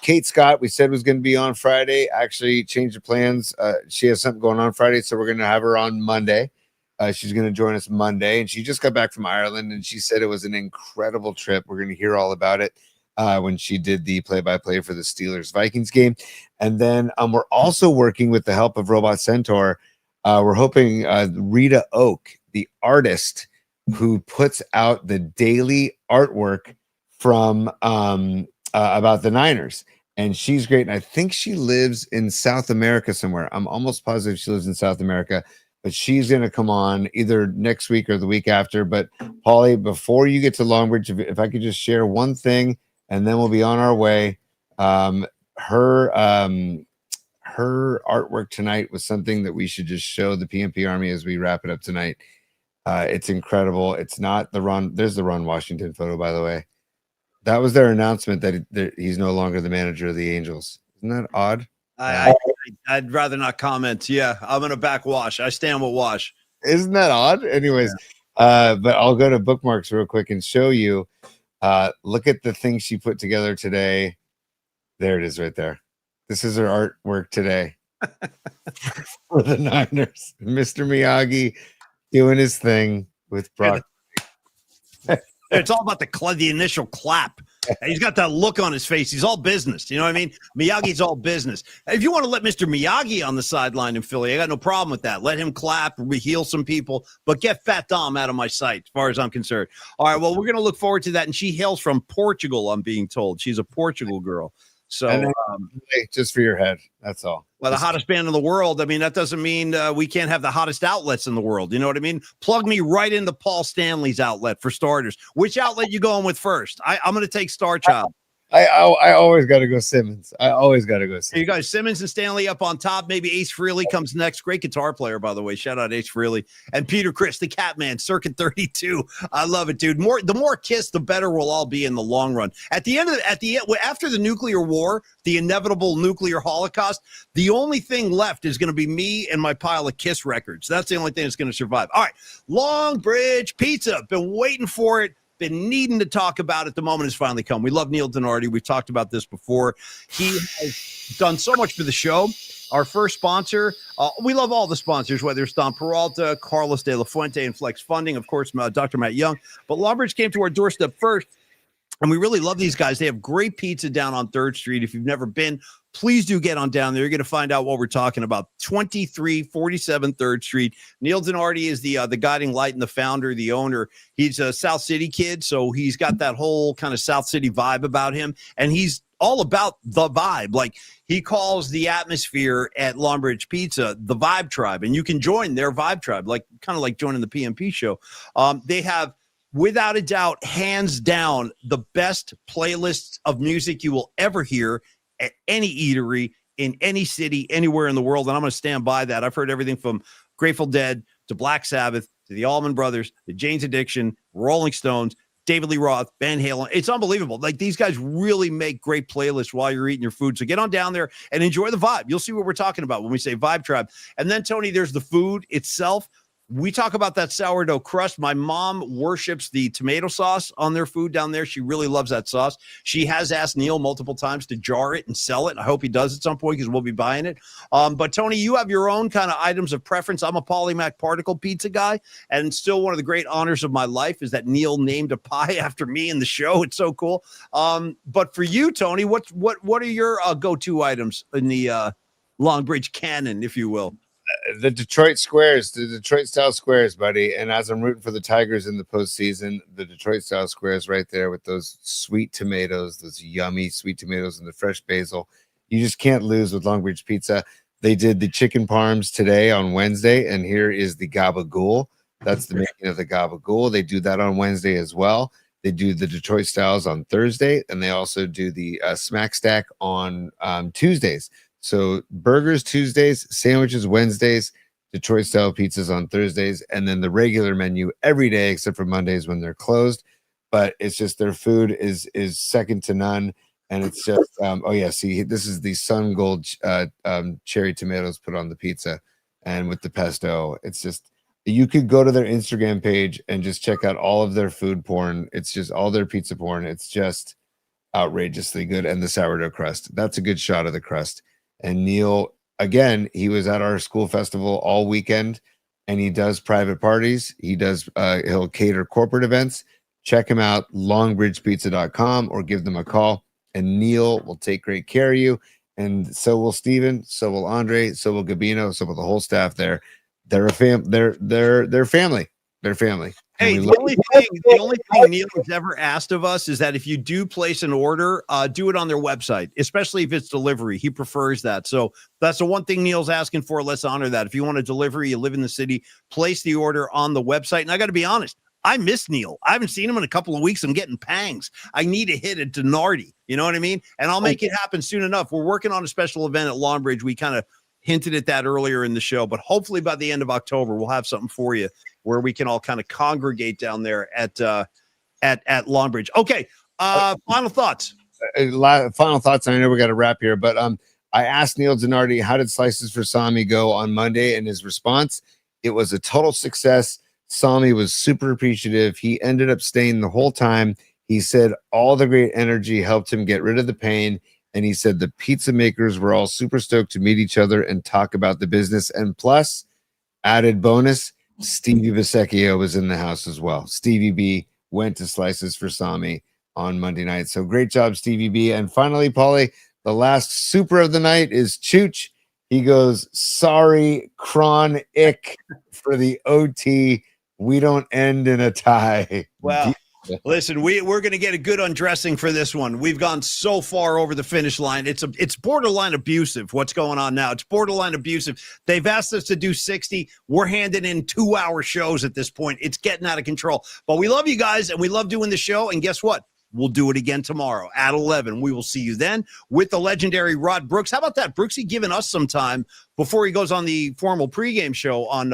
Kate Scott, we said was going to be on Friday, actually changed the plans. She has something going on Friday, so we're going to have her on Monday. She's going to join us Monday, and she just got back from Ireland, and she said it was an incredible trip. We're going to hear all about it when she did the play-by-play for the Steelers-Vikings game. And then we're also working with the help of Robot Centaur. We're hoping Rita Oak, the artist who puts out the daily artwork from about the Niners. And she's great. And I think she lives in South America somewhere. I'm almost positive she lives in South America. But she's going to come on either next week or the week after. But, Paulie, before you get to Longbridge, if I could just share one thing, and then we'll be on our way. Her artwork tonight was something that we should just show the PMP Army as we wrap it up tonight. It's incredible. It's not the Ron. There's the Ron Washington photo, by the way. That was their announcement that he's no longer the manager of the Angels. Isn't that odd? I'd rather not comment. Yeah, I'm going to back Wash. I stand with Wash. Isn't that odd? Anyways, but I'll go to bookmarks real quick and show you. Look at the thing she put together today. There it is right there. This is her artwork today for the Niners. Mr. Miyagi doing his thing with Brock. It's all about the initial clap. He's got that look on his face. He's all business. You know what I mean? Miyagi's all business. If you want to let Mr. Miyagi on the sideline in Philly, I got no problem with that. Let him clap, heal some people, but get Fat Dom out of my sight as far as I'm concerned. All right, well, we're going to look forward to that. And she hails from Portugal, I'm being told. She's a Portugal girl. So just for your head, that's all. Well, the hottest band in the world. I mean, that doesn't mean we can't have the hottest outlets in the world. You know what I mean? Plug me right into Paul Stanley's outlet for starters. Which outlet you going with first? I'm going to take Star Child. I always got to go Simmons. You guys, Simmons and Stanley up on top. Maybe Ace Frehley comes next. Great guitar player, by the way. Shout out Ace Frehley and Peter Criss, the Catman, Circuit 32. I love it, dude. The more Kiss, the better we'll all be in the long run. After the nuclear war, the inevitable nuclear holocaust, the only thing left is going to be me and my pile of Kiss records. That's the only thing that's going to survive. All right, Long Bridge Pizza. Been waiting for it. Been needing to talk about it. The moment has finally come. We love Neil Donardi. We've talked about this before. He has done so much for the show. Our first sponsor, we love all the sponsors, whether it's Don Peralta, Carlos De La Fuente, and Flex Funding, of course, Dr. Matt Young. But Longbridge came to our doorstep first. And we really love these guys. They have great pizza down on 3rd Street. If you've never been, please do get on down there. You're going to find out what we're talking about. 2347 3rd Street. Neil Denardi is the guiding light and the founder, the owner. He's a South City kid, so he's got that whole kind of South City vibe about him. And he's all about the vibe. Like, he calls the atmosphere at Longbridge Pizza the Vibe Tribe, and you can join their Vibe Tribe, like kind of like joining the PMP show. They have, without a doubt, hands down, the best playlists of music you will ever hear at any eatery in any city, anywhere in the world. And I'm going to stand by that. I've heard everything from Grateful Dead to Black Sabbath to the Allman Brothers, to Jane's Addiction, Rolling Stones, David Lee Roth, Van Halen. It's unbelievable. Like, these guys really make great playlists while you're eating your food. So get on down there and enjoy the vibe. You'll see what we're talking about when we say Vibe Tribe. And then, Tony, there's the food itself. We talk about that sourdough crust. My mom worships the tomato sauce on their food down there. She really loves that sauce. She has asked Neil multiple times to jar it and sell it. I hope he does at some point, because we'll be buying it. But Tony, you have your own kind of items of preference. I'm a Polymac particle pizza guy, and still one of the great honors of my life is that Neil named a pie after me in the show. It's so cool. But for you, Tony, what are your go-to items in the Longbridge canon, if you will? The Detroit squares, the Detroit style squares, buddy. And as I'm rooting for the Tigers in the postseason, the Detroit style squares right there with those sweet tomatoes, those yummy sweet tomatoes and the fresh basil. You just can't lose with Longbridge Pizza. They did the chicken parms today on Wednesday, and here is the gabagool. That's the making of the gabagool. They do that on Wednesday as well. They do the Detroit styles on Thursday, and they also do the smack stack on Tuesdays. So burgers Tuesdays, sandwiches Wednesdays, Detroit style pizzas on Thursdays, and then the regular menu every day except for Mondays when they're closed. But it's just their food is second to none, and it's just oh yeah, see, this is the Sun Gold cherry tomatoes put on the pizza, and with the pesto. It's just, you could go to their Instagram page and just check out all of their food porn. It's just all their pizza porn. It's just outrageously good, and the sourdough crust. That's a good shot of the crust. And Neil, again, he was at our school festival all weekend, and he does private parties. He does, he'll cater corporate events. Check him out, longbridgepizza.com, or give them a call, and Neil will take great care of you. And so will Steven, so will Andre, so will Gabino, so will the whole staff there. They're a they're family. They're family. Hey, the only thing Neil has ever asked of us is that if you do place an order, do it on their website, especially if it's delivery. He prefers that. So that's the one thing Neil's asking for. Let's honor that. If you want a delivery, you live in the city, place the order on the website. And I got to be honest, I miss Neil. I haven't seen him in a couple of weeks. I'm getting pangs. I need to hit a Denardi. You know what I mean? And I'll make it happen soon enough. We're working on a special event at Longbridge. We kind of hinted at that earlier in the show, but hopefully by the end of October, we'll have something for you where we can all kind of congregate down there at Longbridge. Okay. Final thoughts. Final thoughts. I know we got to wrap here, but I asked Neil Denardi, how did Slices for Sami go on Monday? And his response, it was a total success. Sami was super appreciative. He ended up staying the whole time. He said all the great energy helped him get rid of the pain. And he said the pizza makers were all super stoked to meet each other and talk about the business. And plus, added bonus, Stevie Bisecchio was in the house as well. Stevie B went to Slices for Sami on Monday night. So great job, Stevie B. And finally, Paulie, the last super of the night is Chooch. He goes, sorry, Kron Ick for the OT. We don't end in a tie. Wow. Listen, we're going to get a good undressing for this one. We've gone so far over the finish line. It's borderline abusive what's going on now. It's borderline abusive. They've asked us to do 60. We're handing in 2-hour shows at this point. It's getting out of control. But we love you guys, and we love doing the show. And guess what? We'll do it again tomorrow at 11. We will see you then with the legendary Rod Brooks. How about that? Brooksy giving us some time before he goes on the formal pregame show on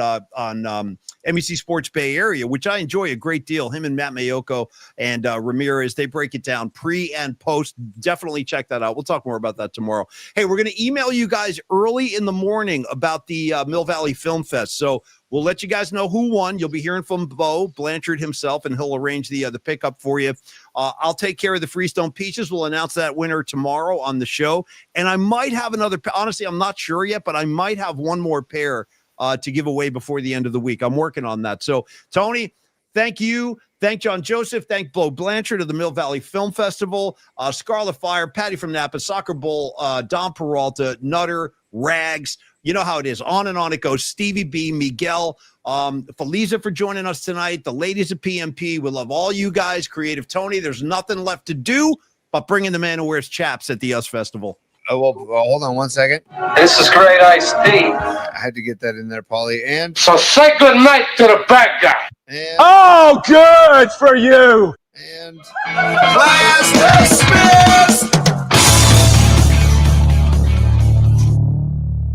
NBC Sports Bay Area, which I enjoy a great deal. Him and Matt Mayoko and Ramirez, they break it down pre and post. Definitely check that out. We'll talk more about that tomorrow. Hey, we're going to email you guys early in the morning about the Mill Valley Film Fest. So we'll let you guys know who won. You'll be hearing from Bo Blanchard himself, and he'll arrange the pickup for you. I'll take care of the Freestone Peaches. We'll announce that winner tomorrow on the show. And I might have another. Honestly, I'm not sure yet, but I might have one more pair to give away before the end of the week. I'm working on that. So, Tony, thank you. Thank John Joseph. Thank Bo Blanchard of the Mill Valley Film Festival, Scarlet Fire, Patty from Napa, Soccer Bowl, Don Peralta, Nutter, Rags. You know how it is. On and on it goes. Stevie B, Miguel, Feliza for joining us tonight. The ladies at PMP. We love all you guys. Creative Tony. There's nothing left to do but bring in the man who wears chaps at the US Festival. Oh, well, hold on 1 second. This is great iced tea. I had to get that in there, Paulie. And So say good night to the bad guy. and Oh, good for you. and Class dismissed.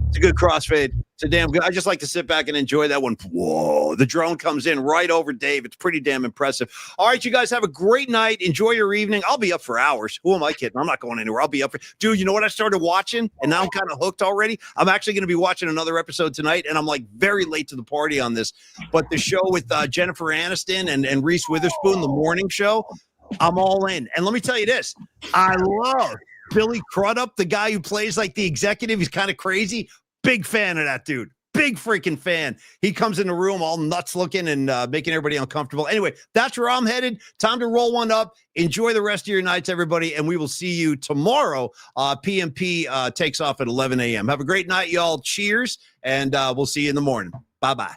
It's a good crossfade. It's a damn good. I just like to sit back and enjoy that one. Whoa, the drone comes in right over Dave. It's pretty damn impressive. All right, you guys have a great night. Enjoy your evening. I'll be up for hours. Who am I kidding? I'm not going anywhere. I'll be up for. Dude, you know what I started watching? And now I'm kind of hooked already. I'm actually going to be watching another episode tonight, and I'm like very late to the party on this. But the show with Jennifer Aniston and Reese Witherspoon, the morning show, I'm all in. And let me tell you this. I love Billy Crudup, the guy who plays like the executive. He's kind of crazy. Big fan of that dude. Big freaking fan. He comes in the room all nuts looking and making everybody uncomfortable. Anyway, that's where I'm headed. Time to roll one up. Enjoy the rest of your nights, everybody, and we will see you tomorrow. PMP takes off at 11 a.m. Have a great night, y'all. Cheers, and we'll see you in the morning. Bye-bye.